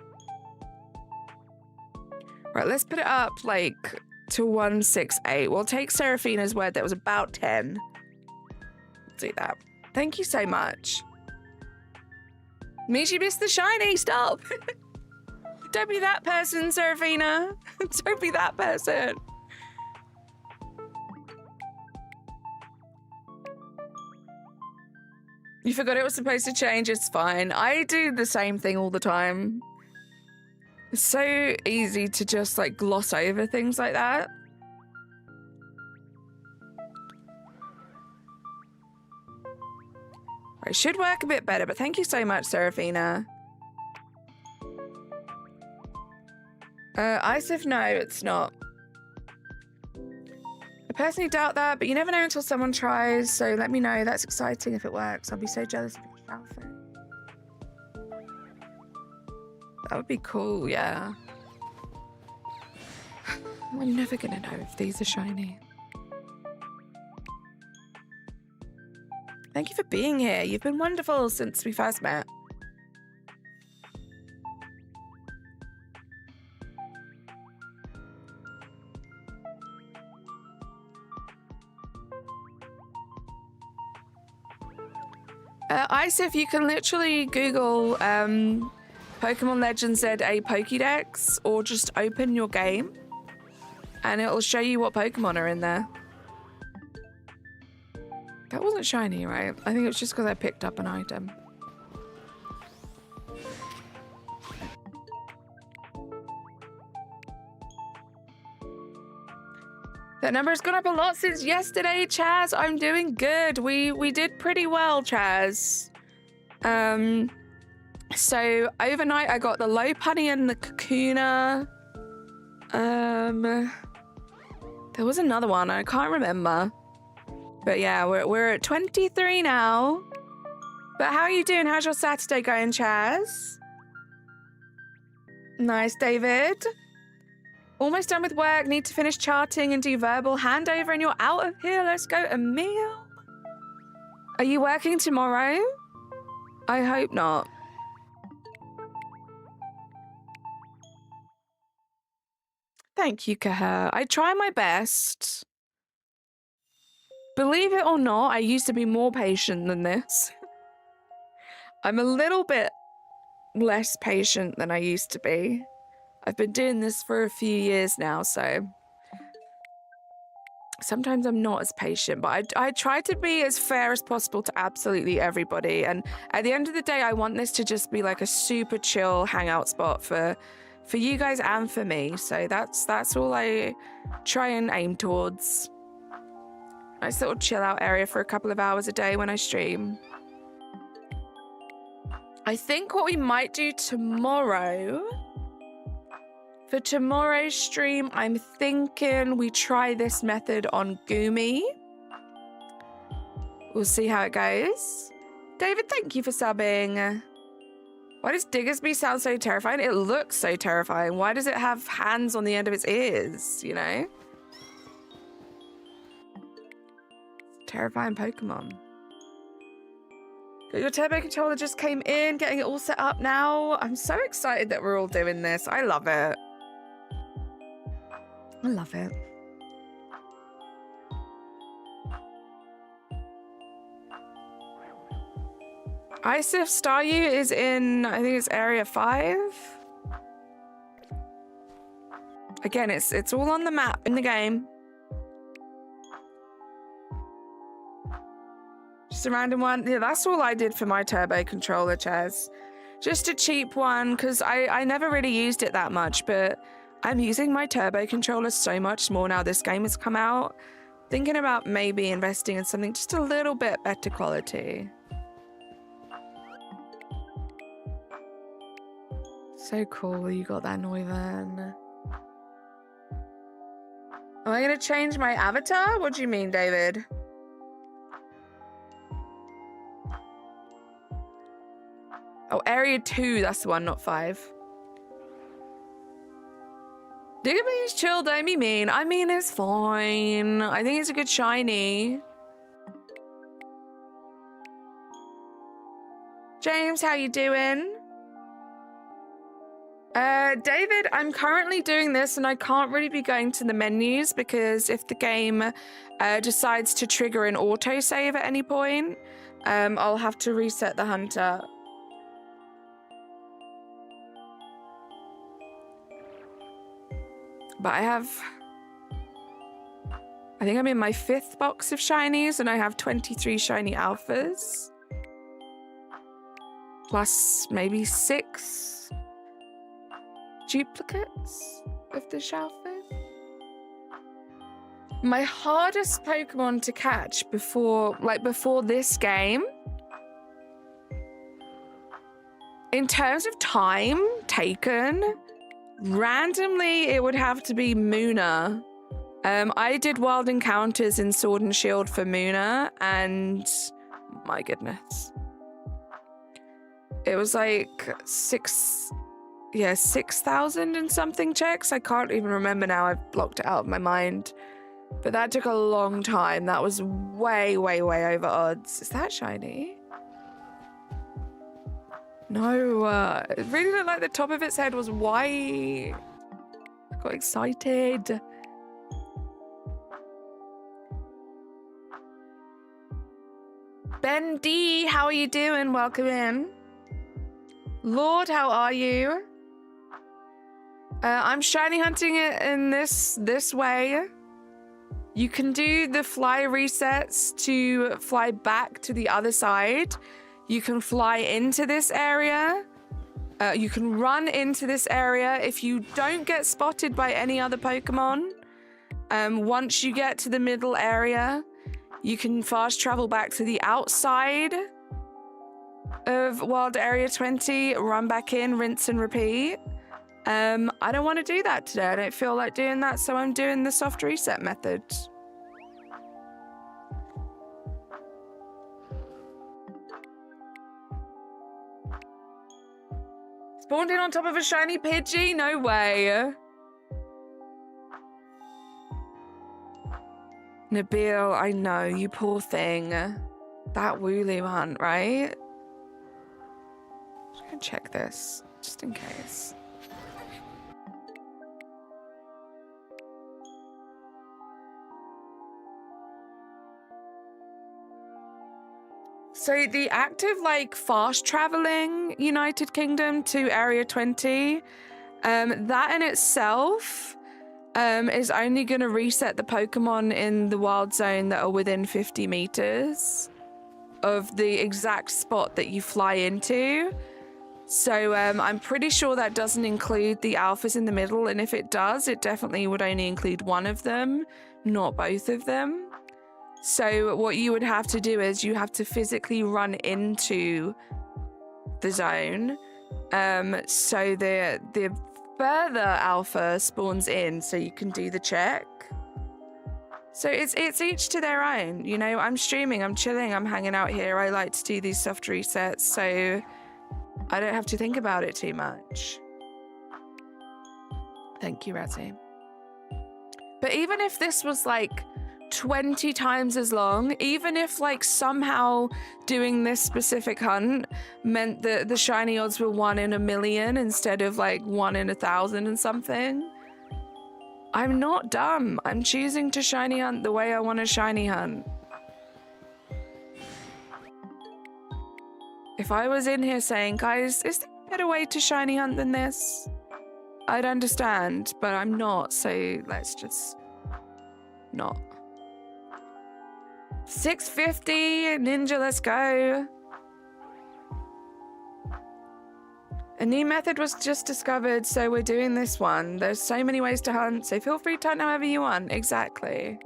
Right, let's put it up like to 168. We'll take Seraphina's word that was about 10. Let's do that. Thank you so much. Means you missed the shiny. Stop. Don't be that person, Seraphina. Don't be that person. You forgot it was supposed to change. It's fine. I do the same thing all the time. It's so easy to just like gloss over things like that. It should work a bit better, but thank you so much, Seraphina. Isif, no, it's not. I personally doubt that, but you never know until someone tries, so let me know. That's exciting if it works. I'll be so jealous of your outfit. That would be cool, yeah. We're never gonna know if these are shiny. Thank you for being here. You've been wonderful since we first met. Isif, you can literally Google Pokemon Legends ZA Pokédex or just open your game and it'll show you what Pokemon are in there. That wasn't shiny, right? I think it was just because I picked up an item. That number has gone up a lot since yesterday, Chaz. I'm doing good. We did pretty well, Chaz. So overnight I got the Lopunny and the Kakuna. There was another one, I can't remember. But yeah, we're at 23 now. But how are you doing? How's your Saturday going, Chaz? Nice, David. Almost done with work. Need to finish charting and do verbal handover and you're out of here. Let's go. Emil. Are you working tomorrow? I hope not. Thank you, Kaher. I try my best. Believe it or not, I used to be more patient than this. I'm a little bit less patient than I used to be. I've been doing this for a few years now, so sometimes I'm not as patient, but I try to be as fair as possible to absolutely everybody. And at the end of the day, I want this to just be like a super chill hangout spot for you guys and for me. So that's all I try and aim towards. Nice little chill out area for a couple of hours a day when I stream. I think what we might do tomorrow, for tomorrow's stream, I'm thinking we try this method on Gumi. We'll see how it goes. David, thank you for subbing. Why does Diggersby sound so terrifying? It looks so terrifying. Why does it have hands on the end of its ears, you know? Terrifying Pokemon. Your turbo controller just came in, getting it all set up now. I'm so excited that we're all doing this. I love it. I love it. Isif Staryu is in, I think it's Area 5. Again, it's all on the map in the game. Just a random one. Yeah, that's all I did for my turbo controller, Chaz. Just a cheap one, because I never really used it that much, but I'm using my turbo controller so much more now this game has come out. Thinking about maybe investing in something just a little bit better quality. So cool you got that Noivern. Am I going to change my avatar? What do you mean, David? Oh, Area 2, that's the one, not 5. Diggerby's chill, don't be mean. I mean, it's fine. I think it's a good shiny. James, how you doing? David, I'm currently doing this and I can't really be going to the menus because if the game decides to trigger an autosave at any point, I'll have to reset the hunter. But I think I'm in my 5th box of shinies and I have 23 shiny alphas. Plus maybe 6 duplicates of the Shalford. My hardest Pokemon to catch before this game, in terms of time taken, randomly it would have to be Muna. I did Wild Encounters in Sword and Shield for Muna, and my goodness. It was like 6,000 and something checks. I can't even remember now. I've blocked it out of my mind. But that took a long time. That was way, way, way over odds. Is that shiny? No. It really looked like the top of its head was white. I got excited. Ben D, how are you doing? Welcome in. Lord, how are you? I'm shiny hunting it in this way. You can do the fly resets to fly back to the other side. You can fly into this area. You can run into this area if you don't get spotted by any other Pokemon. Once you get to the middle area, you can fast travel back to the outside of Wild Area 20, run back in, rinse and repeat. I don't want to do that today. I don't feel like doing that, so I'm doing the soft reset method. Spawned in on top of a shiny Pidgey? No way. Nabil, I know, you poor thing. That Wooloo hunt, right? Just gonna check this, just in case. So the active, like, fast traveling United Kingdom to Area 20, that in itself is only going to reset the Pokemon in the wild zone that are within 50 meters of the exact spot that you fly into. So I'm pretty sure that doesn't include the alphas in the middle, and if it does, it definitely would only include one of them, not both of them. So what you would have to do is you have to physically run into the zone, so the further alpha spawns in, so you can do the check. So it's each to their own. You know, I'm streaming, I'm chilling, I'm hanging out here. I like to do these soft resets, so I don't have to think about it too much. Thank you, Razzie. But even if this was like 20 times as long, even if like somehow doing this specific hunt meant that the shiny odds were 1 in a million instead of like 1 in 1,000 and something, I'm not dumb. I'm choosing to shiny hunt the way I want to shiny hunt. If I was in here saying, guys, is there a better way to shiny hunt than this? I'd understand, but I'm not, so let's just not. 650, Ninja, let's go. A new method was just discovered, so we're doing this one. There's so many ways to hunt, so feel free to hunt however you want. Exactly.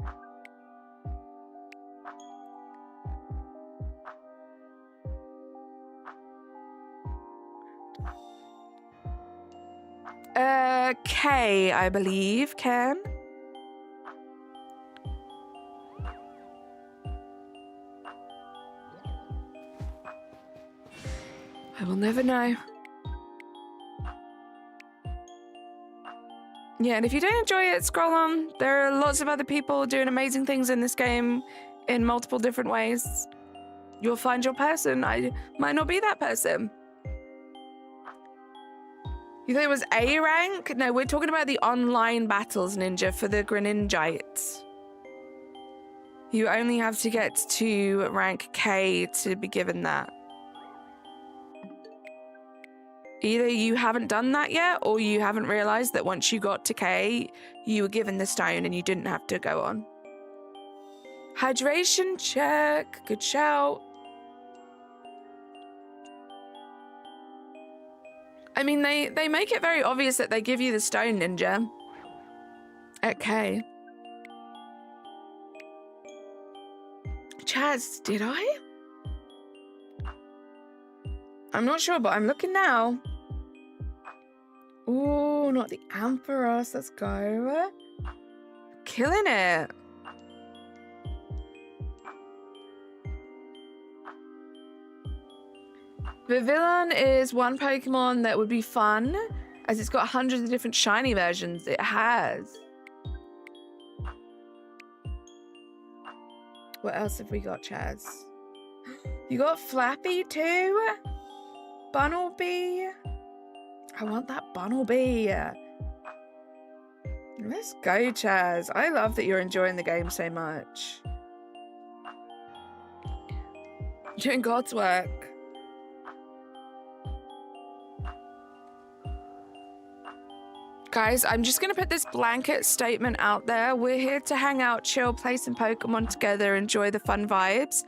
K, I believe, Ken. I will never know. Yeah, and if you don't enjoy it, scroll on. There are lots of other people doing amazing things in this game in multiple different ways. You'll find your person. I might not be that person. You think it was A rank? No, we're talking about the online battles, Ninja, for the Greninjites. You only have to get to rank K to be given that. Either you haven't done that yet, or you haven't realized that once you got to K, you were given the stone and you didn't have to go on. Hydration check. Good shout. I mean, they make it very obvious that they give you the stone, Ninja. At K. Chaz, did I? I'm not sure, but I'm looking now. Ooh, not the Ampharos. Let's go. Killing it. Vivillon is one Pokemon that would be fun, as it's got hundreds of different shiny versions. It has. What else have we got, Chaz? You got Flappy too? Bunnelby? I want that Bunnelby. Let's go, Chaz. I love that you're enjoying the game so much. You're doing God's work. Guys, I'm just going to put this blanket statement out there. We're here to hang out, chill, play some Pokemon together, enjoy the fun vibes.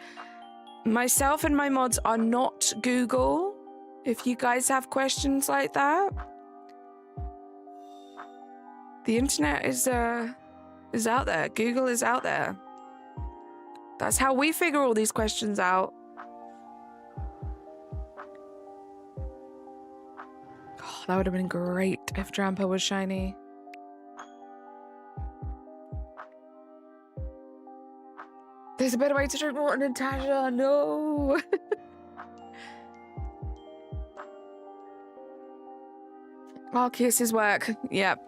Myself and my mods are not Google. If you guys have questions like that, the internet is out there. Google is out there. That's how we figure all these questions out. Oh, that would have been great if Drampa was shiny. There's a better way to drink water, Natasha. No. Arceus's work. Yep.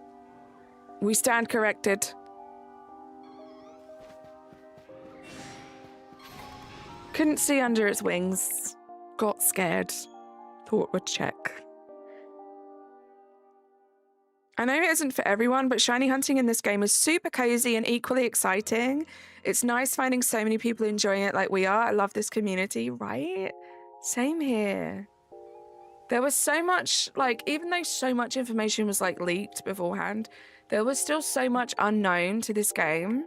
We stand corrected. Couldn't see under its wings. Got scared. Thought would check. I know it isn't for everyone, but shiny hunting in this game is super cozy and equally exciting. It's nice finding so many people enjoying it like we are. I love this community, right? Same here. There was so much, like, even though so much information was, like, leaked beforehand, there was still so much unknown to this game.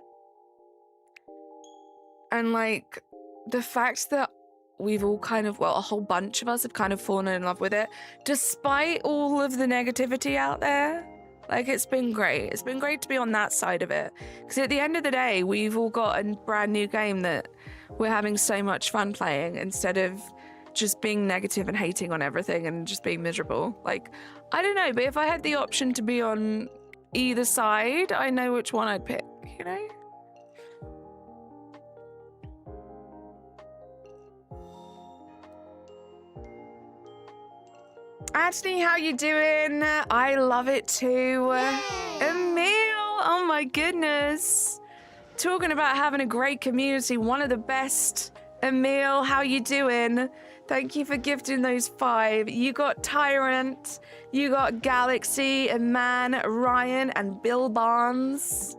And, like, the fact that we've all kind of, well, a whole bunch of us have kind of fallen in love with it, despite all of the negativity out there. Like, it's been great. It's been great to be on that side of it. Because at the end of the day, we've all got a brand new game that we're having so much fun playing instead of just being negative and hating on everything and just being miserable. Like, I don't know, but if I had the option to be on either side, I know which one I'd pick, you know? Anthony, how you doing? I love it too. Emil, oh my goodness. Talking about having a great community, one of the best. Emil, how you doing? Thank you for gifting those 5. You got Tyrant, you got Galaxy, Man, Ryan, and Bill Barnes.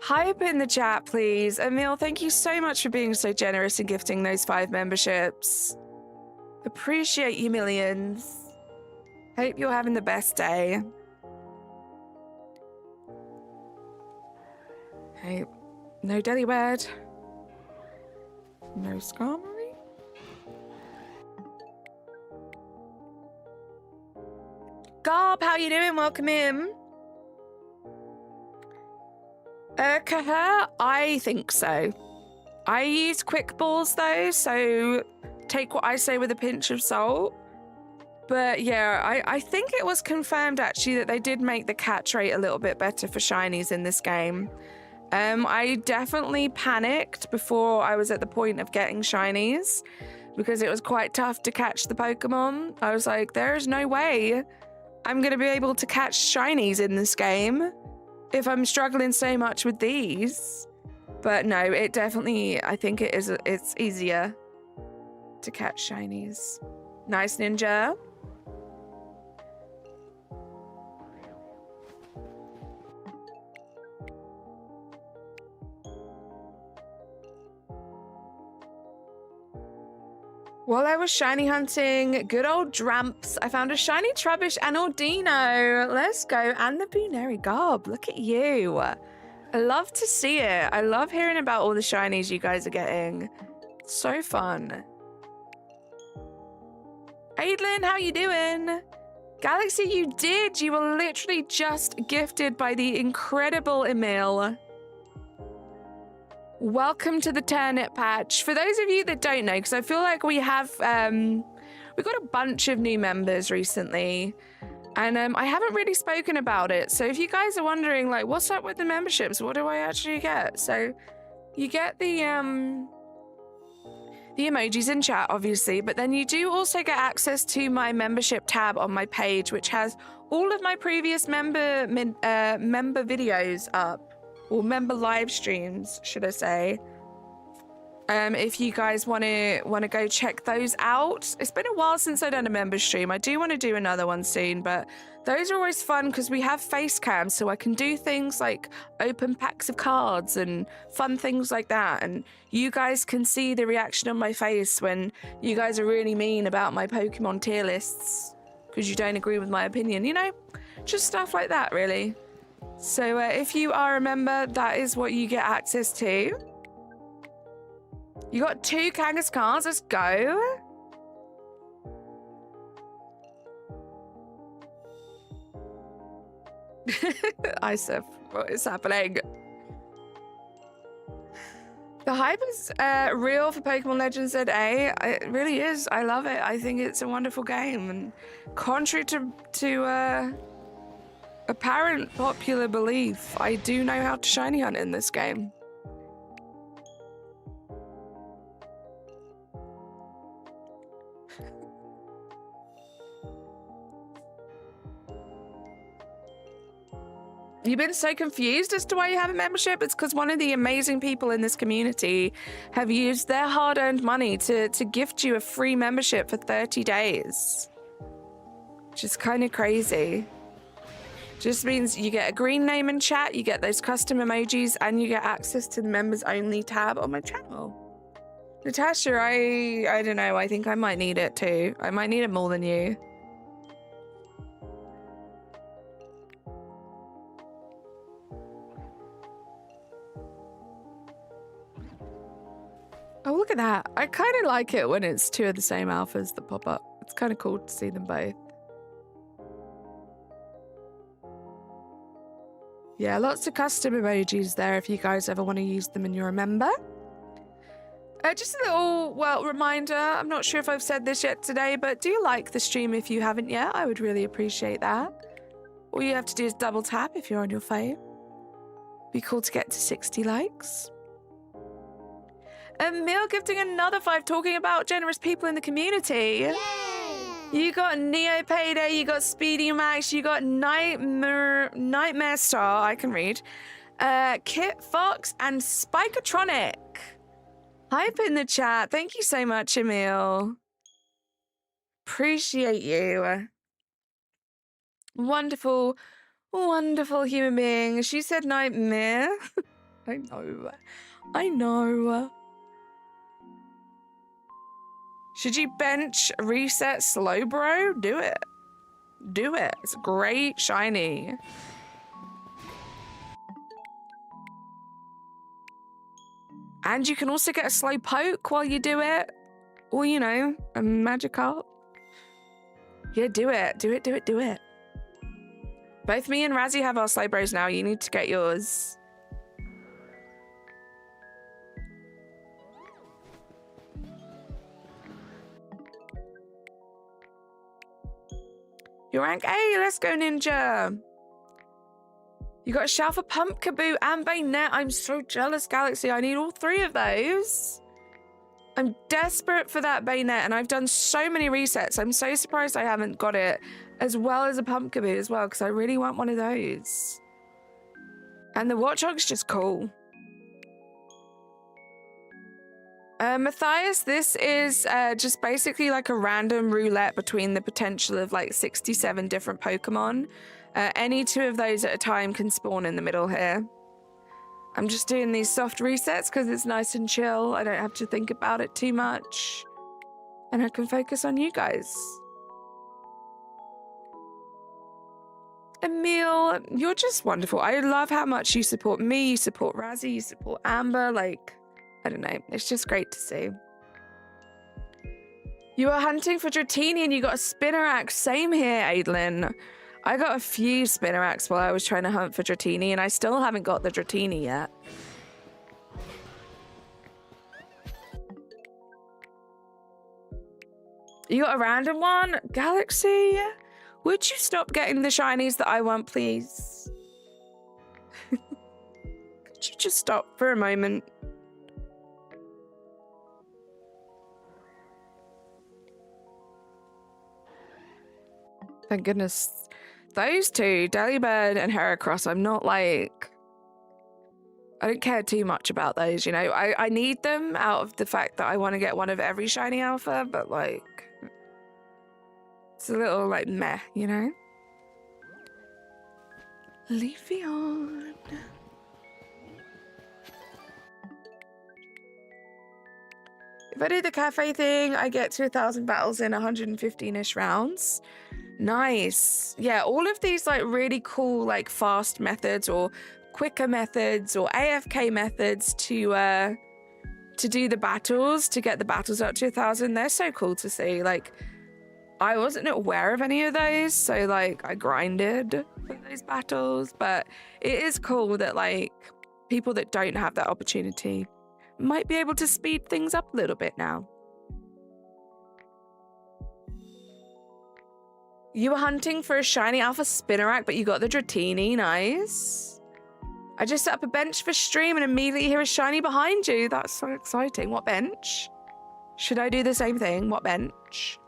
Hype in the chat, please. Emil, thank you so much for being so generous and gifting those 5 memberships. Appreciate you millions. Hope you're having the best day. Hey, no Delibird. No Skarmory. Garb, how you doing? Welcome in. Kaher, I think so. I use quick balls though, so take what I say with a pinch of salt. But yeah, I think it was confirmed actually that they did make the catch rate a little bit better for shinies in this game. I definitely panicked before I was at the point of getting shinies because it was quite tough to catch the Pokemon. I was like, there is no way I'm going to be able to catch shinies in this game if I'm struggling so much with these. But no, it definitely, I think it's easier to catch shinies. Nice, Ninja. While I was shiny hunting, good old Dramps, I found a shiny Trubbish and Ordino. Let's go. And the Buneri Garb. Look at you. I love to see it. I love hearing about all the shinies you guys are getting. So fun. Aidlin, how you doing? Galaxy, you did. You were literally just gifted by the incredible Emil. Welcome to the Turnip Patch. For those of you that don't know, because I feel like we have, we got a bunch of new members recently, and I haven't really spoken about it. So if you guys are wondering, like, what's up with the memberships? What do I actually get? So you get the emojis in chat, obviously, but then you do also get access to my membership tab on my page, which has all of my previous member videos up. Or member live streams, should I say. If you guys want to go check those out. It's been a while since I've done a member stream. I do want to do another one soon, but those are always fun because we have face cams, so I can do things like open packs of cards and fun things like that. And you guys can see the reaction on my face when you guys are really mean about my Pokemon tier lists because you don't agree with my opinion, you know? Just stuff like that, really. So if you are a member, that is what you get access to. You got 2 Kangaskars, let's go. Isef, what is happening? The hype is real for Pokemon Legends ZA. It really is. I love it. I think it's a wonderful game. And contrary to apparent popular belief, I do know how to shiny hunt in this game. You've been so confused as to why you have a membership? It's because one of the amazing people in this community have used their hard-earned money to gift you a free membership for 30 days. Which is kind of crazy. Just means you get a green name in chat, you get those custom emojis, and you get access to the members only tab on my channel. Natasha, I don't know, I think I might need it too. I might need it more than you. Oh, look at that. I kind of like it when it's two of the same alphas that pop up. It's kind of cool to see them both. Yeah, lots of custom emojis there if you guys ever want to use them and you're a member. Just a little, well, reminder. I'm not sure if I've said this yet today, but do like the stream if you haven't yet. I would really appreciate that. All you have to do is double tap if you're on your phone. Be cool to get to 60 likes. Emil gifting another 5, talking about generous people in the community. Yay! You got Neo Payday, you got Speedy Max, you got Nightmare Star, I can read. Kit Fox and Spikeatronic. Hype in the chat. Thank you so much, Emil. Appreciate you. Wonderful, wonderful human being. She said nightmare. I know. I know. Should you bench reset slow, bro? Do it. Do it. It's great shiny. And you can also get a slow poke while you do it. Or, you know, a Magikarp. Yeah, do it. Do it, do it, do it. Both me and Razzie have our slow bros now. You need to get yours. You're rank A, let's go, Ninja. You got a shout for Pumpkaboo and Bayonet. I'm so jealous, Galaxy. I need all 3 of those. I'm desperate for that Bayonet, and I've done so many resets. I'm so surprised I haven't got it, as well as a Pumpkaboo as well, because I really want one of those. And the Watchog's just cool. Matthias, this is just basically like a random roulette between the potential of like 67 different Pokemon. Any 2 of those at a time can spawn in the middle here. I'm just doing these soft resets because it's nice and chill. I don't have to think about it too much. And I can focus on you guys. Emil, you're just wonderful. I love how much you support me, you support Razzie, you support Amber, like... I don't know. It's just great to see. You were hunting for Dratini and you got a Spinarak. Same here, Adlin. I got a few Spinaraks while I was trying to hunt for Dratini, and I still haven't got the Dratini yet. You got a random one? Galaxy? Would you stop getting the shinies that I want, please? Could you just stop for a moment? Thank goodness. Those 2, Delibird and Heracross, I'm not like... I don't care too much about those, you know? I need them out of the fact that I want to get one of every shiny alpha, but like... It's a little like meh, you know? Leafeon. If I do the cafe thing, I get to 1,000 battles in 115-ish rounds. Nice. Yeah, all of these like really cool like fast methods or quicker methods or AFK methods to do the battles, to get the battles up to 1,000. They're so cool to see. Like, I wasn't aware of any of those, so like I grinded for those battles, but it is cool that like people that don't have that opportunity might be able to speed things up a little bit now. You were hunting for a shiny alpha Spinarak, but you got the Dratini. Nice. I just set up a bench for stream and immediately hear a shiny behind you. That's so exciting. What bench? Should I do the same thing? What bench?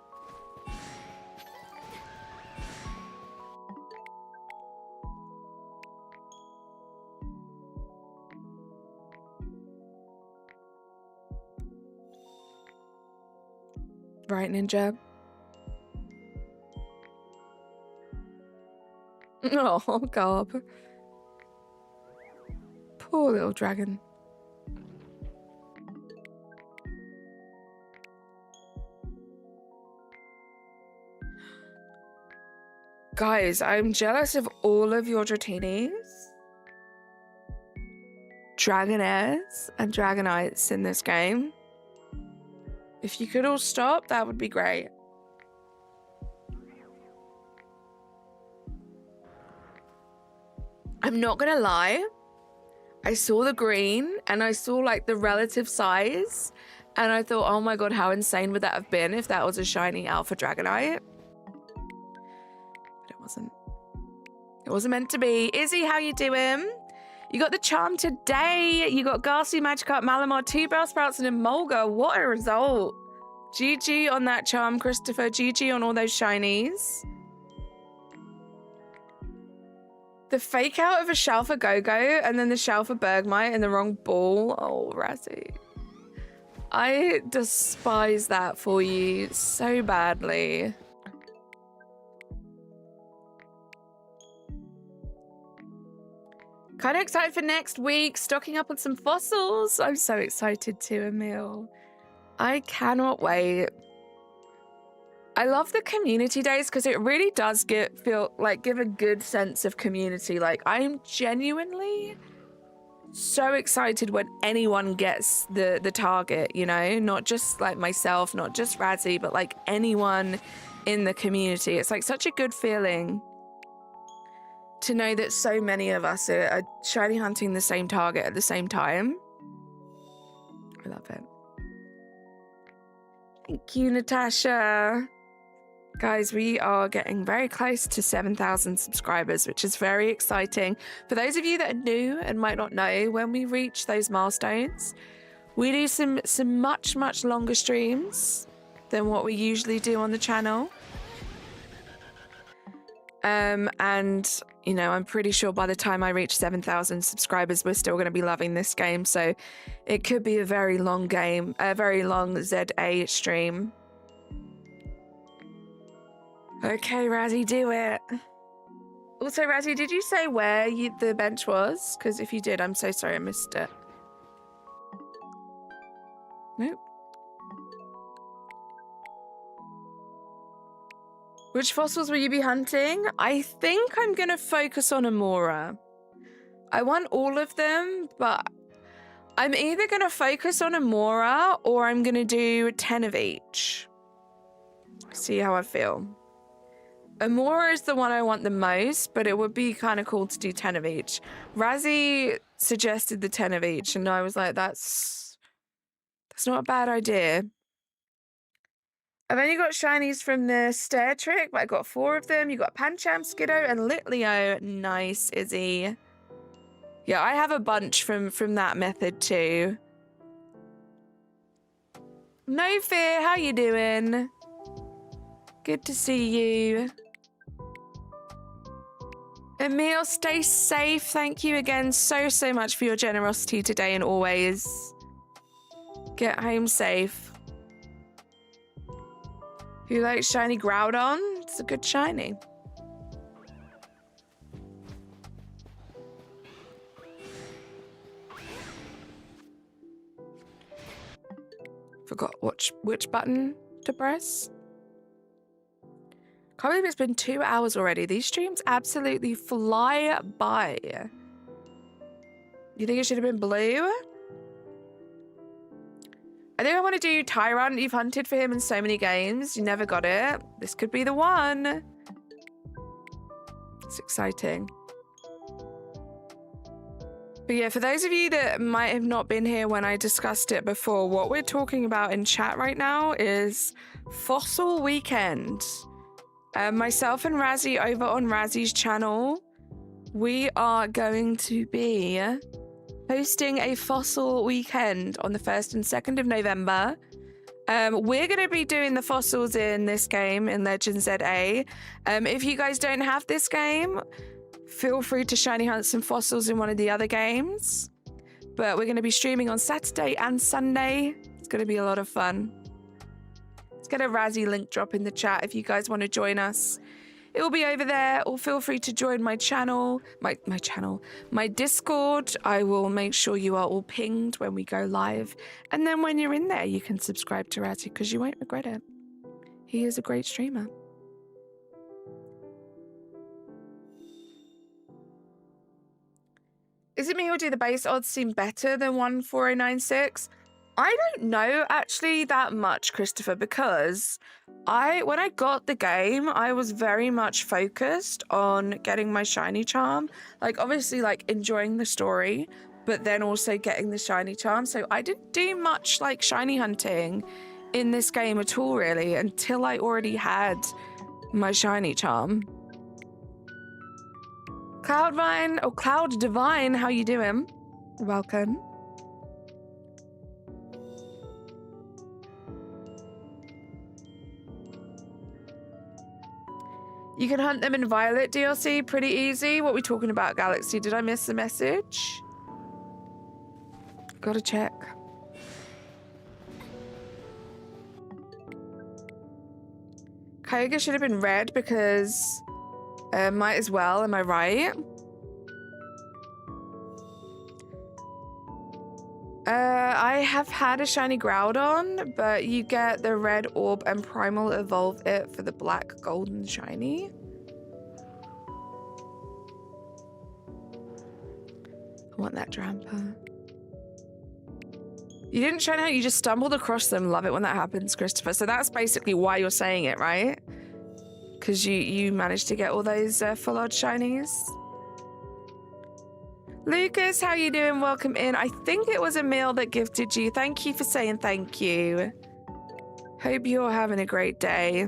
Right, Ninja. Oh, gob. Poor little dragon. Guys, I'm jealous of all of your Dratinis, Dragonairs, and Dragonites in this game. If you could all stop, that would be great. I'm not gonna lie. I saw the green and I saw like the relative size and I thought, oh my god, how insane would that have been if that was a shiny Alpha Dragonite? But it wasn't. It wasn't meant to be. Izzy, how you doing? You got the charm today. You got Ghastly, Magikarp, Malamar, 2 Bellsprouts, and a Emolga. What a result. GG on that charm, Christopher. GG on all those shinies. The fake out of a Shalfa Go-Go and then the Shalfa Bergmite in the wrong ball. Oh, Razzie. I despise that for you so badly. Kind of excited for next week, stocking up on some fossils. I'm so excited too, Emil. I cannot wait. I love the community days because it really does give a good sense of community. Like, I'm genuinely so excited when anyone gets the target, you know, not just like myself, not just Razzie, but like anyone in the community. It's like such a good feeling to know that so many of us are shiny hunting the same target at the same time. I love it. Thank you, Natasha. Guys, we are getting very close to 7,000 subscribers, which is very exciting. For those of you that are new and might not know, when we reach those milestones, we do some much, much longer streams than what we usually do on the channel. And, you know, I'm pretty sure by the time I reach 7,000 subscribers, we're still going to be loving this game. So it could be a very long game, a very long ZA stream. Okay, Razzie, do it. Also, Razzie, did you say where the bench was? Because if you did, I'm so sorry I missed it. Nope. Which fossils will you be hunting? I think I'm going to focus on Amora. I want all of them, but I'm either going to focus on Amora or I'm going to do 10 of each. See how I feel. Amora is the one I want the most, but it would be kind of cool to do 10 of each. Razzie suggested the 10 of each, and I was like, that's not a bad idea. I've only got shinies from the stair trick, but I got 4 of them. You got Pancham, Skiddo, and Litleo. Nice, Izzy. Yeah, I have a bunch from that method too. No Fear, how you doing? Good to see you. Emil, stay safe. Thank you again so much for your generosity today and always. Get home safe. Who likes shiny Groudon? It's a good shiny. Forgot which button to press. Can't believe it's been 2 hours already. These streams absolutely fly by. You think it should have been blue? I think I want to do Tyrant. You've hunted for him in so many games. You never got it. This could be the one. It's exciting. But yeah, for those of you that might have not been here when I discussed it before, what we're talking about in chat right now is Fossil Weekend. Myself and Razzie over on Razzie's channel, we are going to be hosting a fossil weekend on the 1st and 2nd of November. We're going to be doing the fossils in this game, in Legend ZA. If you guys don't have this game, feel free to shiny hunt some fossils in one of the other games. But we're going to be streaming on Saturday and Sunday. It's going to be a lot of fun. Let's get a Razzie link drop in the chat if you guys want to join us it will be over there, or feel free to join my channel, my Discord. I will make sure you are all pinged when we go live. And then when you're in there, you can subscribe to Razzie because you won't regret it. He is a great streamer. Is it me or do the base odds seem better than 14096? I don't know actually that much, Christopher, because when I got the game, I was very much focused on getting my shiny charm. Like, obviously, like, enjoying the story, but then also getting the shiny charm. So I didn't do much, like, shiny hunting in this game at all, really, until I already had my shiny charm. Cloudvine, or Cloud Divine, how you doing? Welcome. You can hunt them in Violet DLC, pretty easy. What are we talking about, Galaxy? Did I miss the message? Gotta check. Kyogre should have been red because might as well, am I right? I have had a shiny Groudon, but you get the red orb and primal evolve it for the black golden shiny. I want that Drampa. You didn't shine out, you just stumbled across them. Love it when that happens, Christopher. So that's basically why you're saying it, right? Because you managed to get all those full odd shinies. Lucas, how you doing? Welcome in. I think it was Emil that gifted you. Thank you for saying thank you. Hope you're having a great day.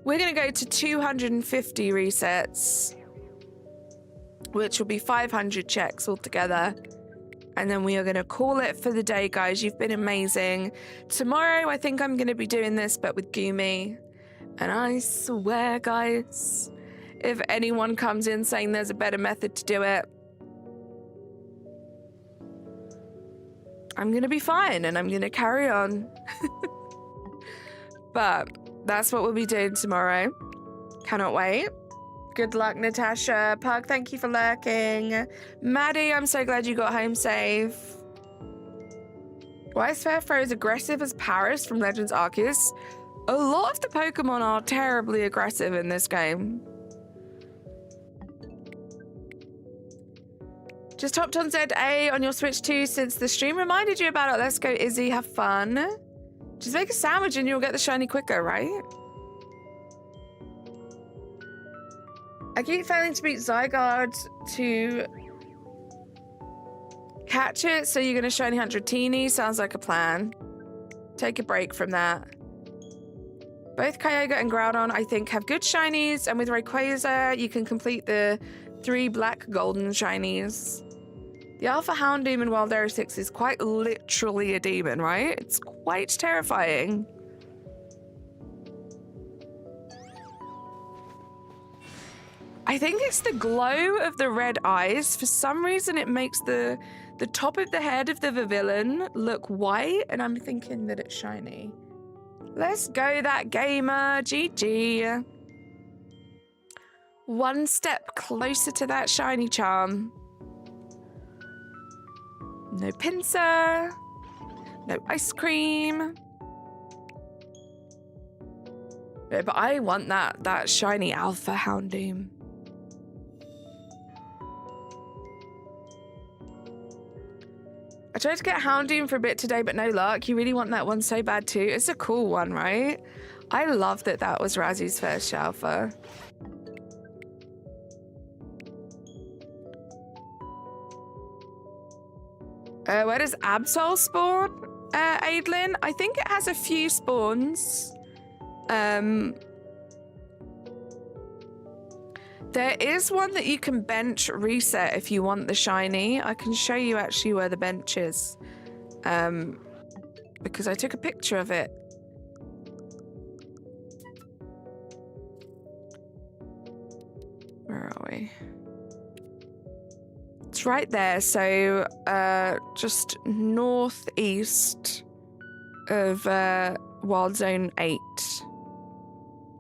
We're going to go to 250 resets, which will be 500 checks altogether. And then we are going to call it for the day, guys. You've been amazing. Tomorrow, I think I'm going to be doing this, but with Gumi. And I swear, guys, if anyone comes in saying there's a better method to do it, I'm going to be fine and I'm going to carry on. But that's what we'll be doing tomorrow. Cannot wait. Good luck, Natasha. Pug, thank you for lurking. Maddie, I'm so glad you got home safe. Why is Fairfro as aggressive as Paris from Legends Arceus? A lot of the Pokemon are terribly aggressive in this game. Just hopped on ZA on your Switch 2 since the stream reminded you about it. Let's go, Izzy. Have fun. Just make a sandwich and you'll get the shiny quicker, right? I keep failing to beat Zygarde to catch it, so you're going to shiny hunt Dratini. Sounds like a plan. Take a break from that. Both Kyogre and Groudon, I think, have good shinies, and with Rayquaza, you can complete the 3 black golden shinies. The Alpha Houndoom in Wild Area 6 is quite literally a demon, right? It's quite terrifying. I think it's the glow of the red eyes. For some reason, it makes the top of the head of the villain look white, and I'm thinking that it's shiny. Let's go, that gamer. GG. One step closer to that shiny charm. No pincer. No ice cream. No, but I want that shiny Alpha Houndoom. I tried to get Houndoom for a bit today, but no luck. You really want that one so bad too. It's a cool one, right? I love that that was Razzie's first alpha. Where does Absol spawn, Aidlin? I think it has a few spawns. There is one that you can bench reset if you want the shiny. I can show you actually where the bench is. Because I took a picture of it. Where are we? It's It's right there. So just northeast of Wild Zone 8.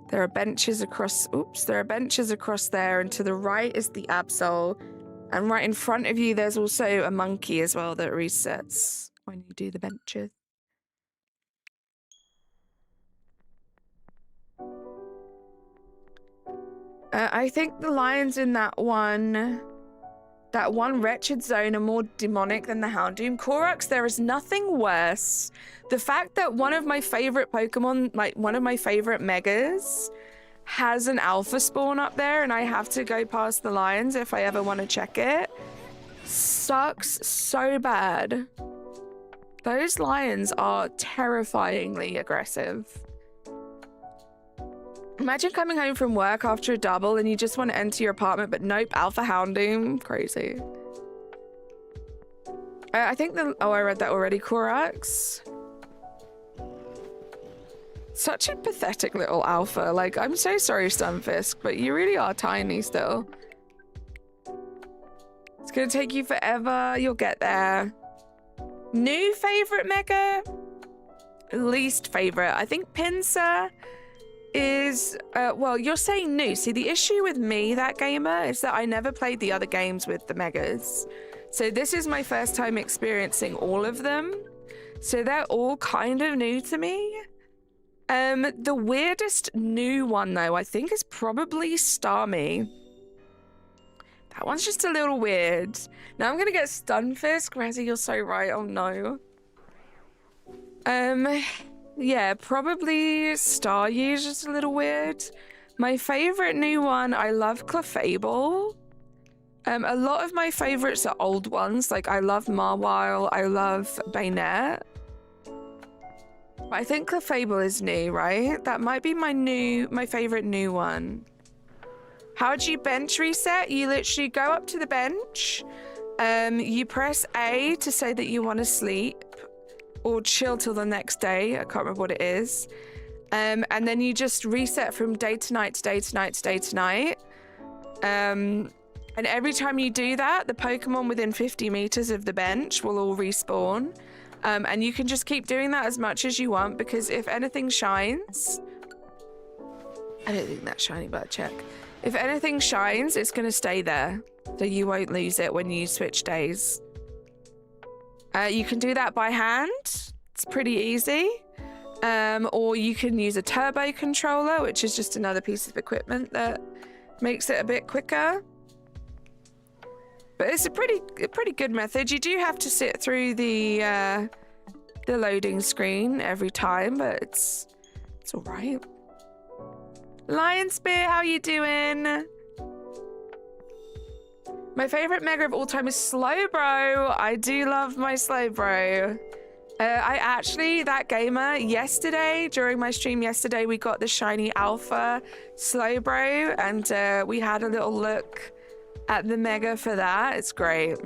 There are benches across. Oops, there are benches across there, and to the right is the Absol. And right in front of you, there's also a monkey as well that resets when you do the benches. I think the lions in that one wretched zone are more demonic than the Houndoom. Korux, there is nothing worse. The fact that one of my favorite Pokemon, like one of my favorite Megas, has an alpha spawn up there and I have to go past the lions if I ever want to check it, sucks so bad. Those lions are terrifyingly aggressive. Imagine coming home from work after a double and you just want to enter your apartment, but nope, Alpha Houndoom. Crazy. I think I read that already. Korux. Such a pathetic little alpha. Like, I'm so sorry, Stunfisk, but you really are tiny still. It's gonna take you forever. You'll get there. New favorite Mega? Least favorite. I think Pinsir is, well, you're saying new. See, the issue with me, that gamer, is that I never played the other games with the Megas. So this is my first time experiencing all of them. So they're all kind of new to me. The weirdest new one, though, I think is probably Starmie. That one's just a little weird. Now I'm gonna get Stunfisk. Razzie, you're so right. Oh, no. Yeah, probably Staryu is just a little weird. My favorite new one, I love Clefable. A lot of my favorites are old ones. Like, I love Mawile, I love Bayonet. But I think Clefable is new, right? That might be my favorite new one. How do you bench reset? You literally go up to the bench. You press A to say that you want to sleep. Or chill till the next day. I can't remember what it is. And then you just reset from day to night to day to night to day to night. And every time you do that, the Pokemon within 50 meters of the bench will all respawn. And you can just keep doing that as much as you want, because if anything shines... I don't think that's shiny, but check. If anything shines, it's going to stay there. So you won't lose it when you switch days. You can do that by hand. It's pretty easy. Or you can use a turbo controller, which is just another piece of equipment that makes it a bit quicker. But it's a pretty good method. You do have to sit through the loading screen every time, but it's all right. Lion Spear, how you doing? My favorite Mega of all time is Slowbro. I do love my Slowbro. I actually, that gamer, yesterday, during my stream yesterday, we got the shiny alpha Slowbro, and we had a little look at the Mega for that. It's great.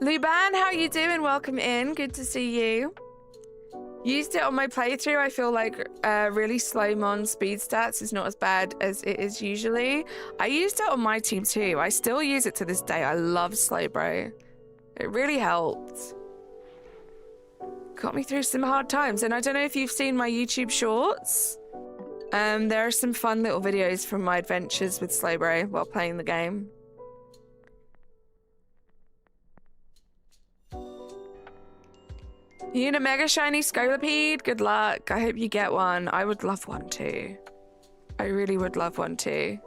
Luban, how you doing? Welcome in. Good to see you. Used it on my playthrough. I feel like really slow mon speed stats is not as bad as it is usually. I used it on my team too. I still use it to this day. I love Slowbro. It really helped. Got me through some hard times. And I don't know if you've seen my YouTube shorts. There are some fun little videos from my adventures with Slowbro while playing the game. You need a mega shiny Scolipede? Good luck. I hope you get one. I would love one too. I really would love one too.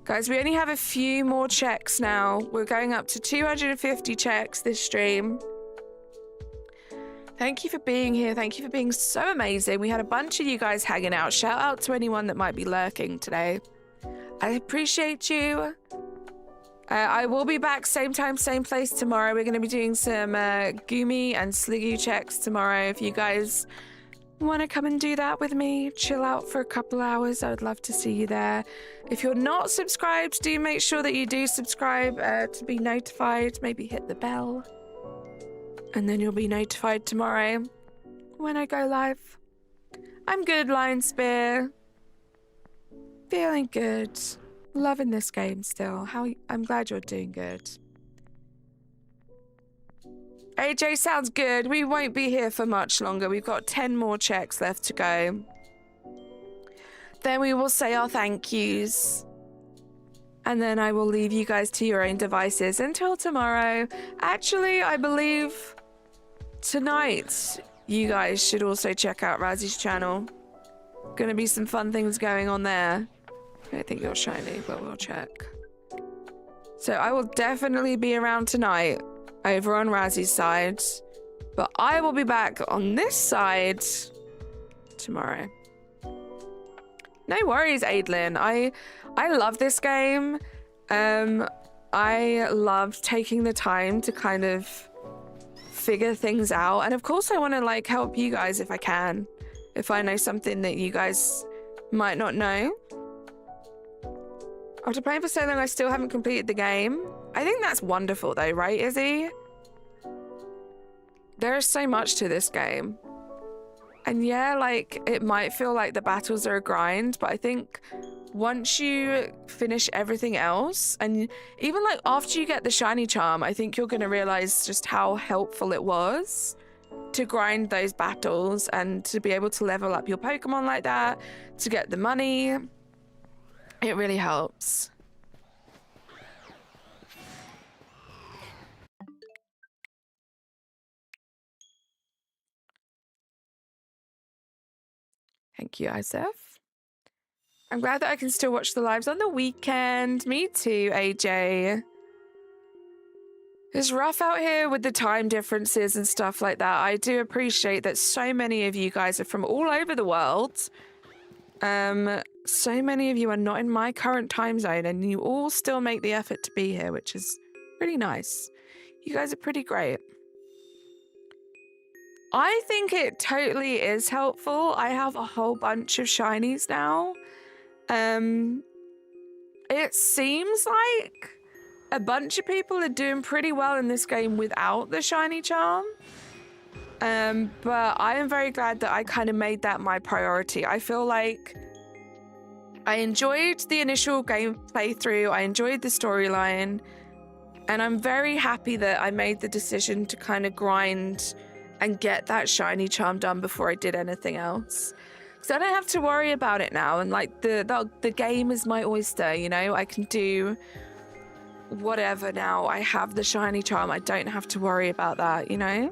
Guys, we only have a few more checks now. We're going up to 250 checks this stream. Thank you for being here. Thank you for being so amazing. We had a bunch of you guys hanging out. Shout out to anyone that might be lurking today. I appreciate you. I will be back same time, same place tomorrow. We're going to be doing some Gumi and Sliggoo checks tomorrow. If you guys want to come and do that with me, chill out for a couple hours, I would love to see you there. If you're not subscribed, do make sure that you do subscribe to be notified. Maybe hit the bell. And then you'll be notified tomorrow when I go live. I'm good, Lion Spear. Feeling good. Loving this game still. I'm glad you're doing good. AJ, sounds good. We won't be here for much longer. We've got 10 more checks left to go. Then we will say our thank yous. And then I will leave you guys to your own devices until tomorrow. Actually, I believe tonight you guys should also check out Razzy's channel. Gonna be some fun things going on there. I don't think you're shiny, but we'll check. So I will definitely be around tonight over on Razzy's side. But I will be back on this side tomorrow. No worries, Aidlin. I love this game. I love taking the time to kind of figure things out. And of course I want to like help you guys if I can. If I know something that you guys might not know. After playing for so long, I still haven't completed the game. I think that's wonderful though, right, Izzy? There is so much to this game. And yeah, like, it might feel like the battles are a grind, but I think once you finish everything else, and even like after you get the shiny charm, I think you're going to realize just how helpful it was to grind those battles and to be able to level up your Pokemon like that, to get the money. It really helps. Thank you, Isef. I'm glad that I can still watch the lives on the weekend. Me too, AJ. It's rough out here with the time differences and stuff like that. I do appreciate that so many of you guys are from all over the world. So many of you are not in my current time zone, and you all still make the effort to be here, which is really nice. You guys are pretty great. I think it totally is helpful. I have a whole bunch of shinies now. It seems like a bunch of people are doing pretty well in this game without the shiny charm. But I am very glad that I kind of made that my priority. I feel like I enjoyed the initial game playthrough. I enjoyed the storyline. And I'm very happy that I made the decision to kind of grind and get that shiny charm done before I did anything else. Because I don't have to worry about it now. And like the game is my oyster, you know? I can do whatever now. I have the shiny charm. I don't have to worry about that, you know?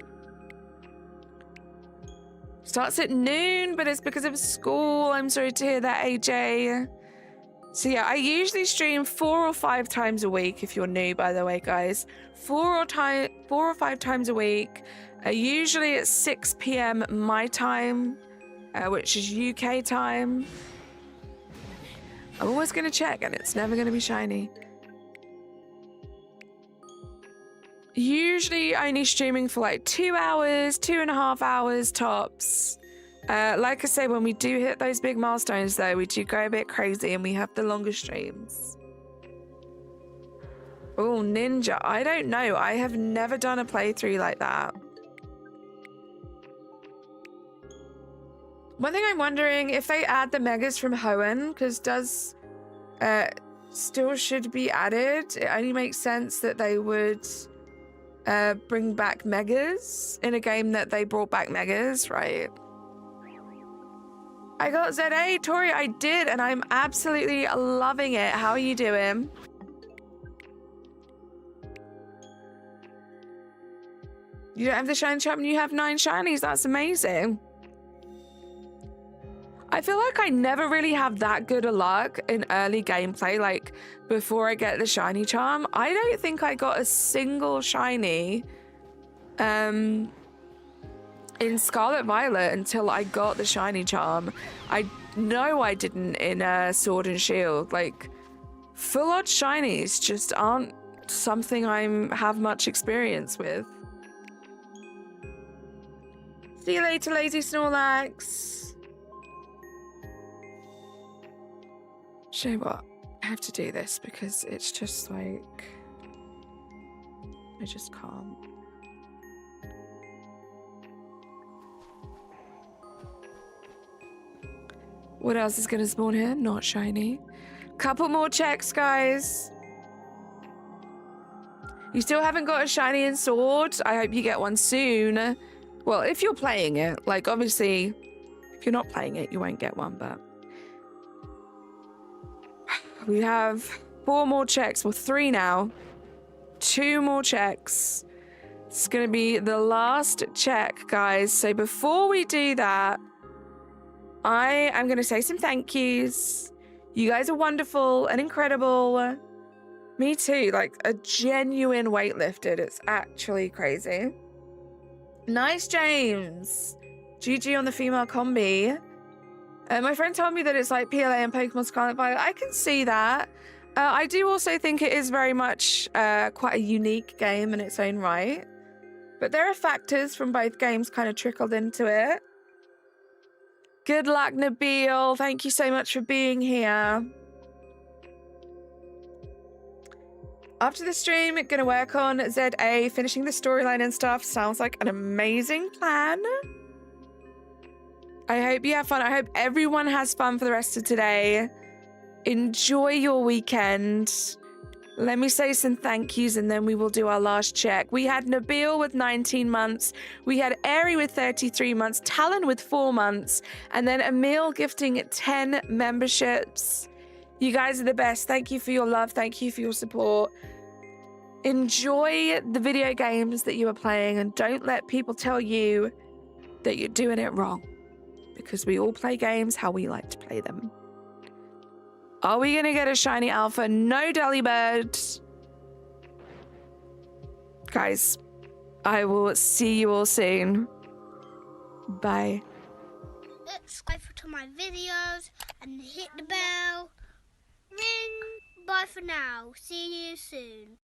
Starts at noon, but it's because of school. I'm sorry to hear that, AJ. So yeah, I usually stream 4 or 5 times a week, if you're new, by the way, guys. 4 or 5 times a week. Usually at 6 p.m. my time, which is UK time. I'm always going to check, and it's never going to be shiny. Usually only streaming for like 2 hours, 2.5 hours tops. Like I say, when we do hit those big milestones, though, we do go a bit crazy and we have the longer streams. Oh, Ninja. I don't know. I have never done a playthrough like that. One thing I'm wondering, if they add the megas from Hoenn, because does still should be added, it only makes sense that they would bring back megas in a game that they brought back megas, right? I got ZA, Tori, I did, and I'm absolutely loving it. How are you doing? You don't have the shiny charm and you have 9 shinies. That's amazing. I feel like I never really have that good of luck in early gameplay, like before I get the shiny charm. I don't think I got a single shiny in Scarlet Violet until I got the shiny charm. I know I didn't in Sword and Shield. Like, full on shinies just aren't something I have much experience with. See you later, lazy Snorlax. You know what? I have to do this because it's just like, I just can't. What else is going to spawn here? Not shiny. Couple more checks, guys. You still haven't got a shiny and sword. I hope you get one soon. Well, if you're playing it, like obviously, if you're not playing it, you won't get one, but we have 4 more checks. Well, 3 now. 2 more checks. It's going to be the last check, guys. So before we do that, I am going to say some thank yous. You guys are wonderful and incredible. Me too, like a genuine weightlifted. It's actually crazy. Nice, James. GG on the female combi. My friend told me that it's like PLA and Pokemon Scarlet Violet. I can see that. I do also think it is very much quite a unique game in its own right. But there are factors from both games kind of trickled into it. Good luck, Nabil. Thank you so much for being here. After the stream, going to work on ZA, finishing the storyline and stuff. Sounds like an amazing plan. I hope you have fun. I hope everyone has fun for the rest of today. Enjoy your weekend. Let me say some thank yous and then we will do our last check. We had Nabil with 19 months. We had Ari with 33 months. Talon with 4 months. And then Emil gifting 10 memberships. You guys are the best. Thank you for your love. Thank you for your support. Enjoy the video games that you are playing and don't let people tell you that you're doing it wrong. Because we all play games how we like to play them. Are we going to get a shiny alpha? No, Delibird. Guys, I will see you all soon. Bye. Subscribe to my videos and hit the bell. Ring. Bye for now. See you soon.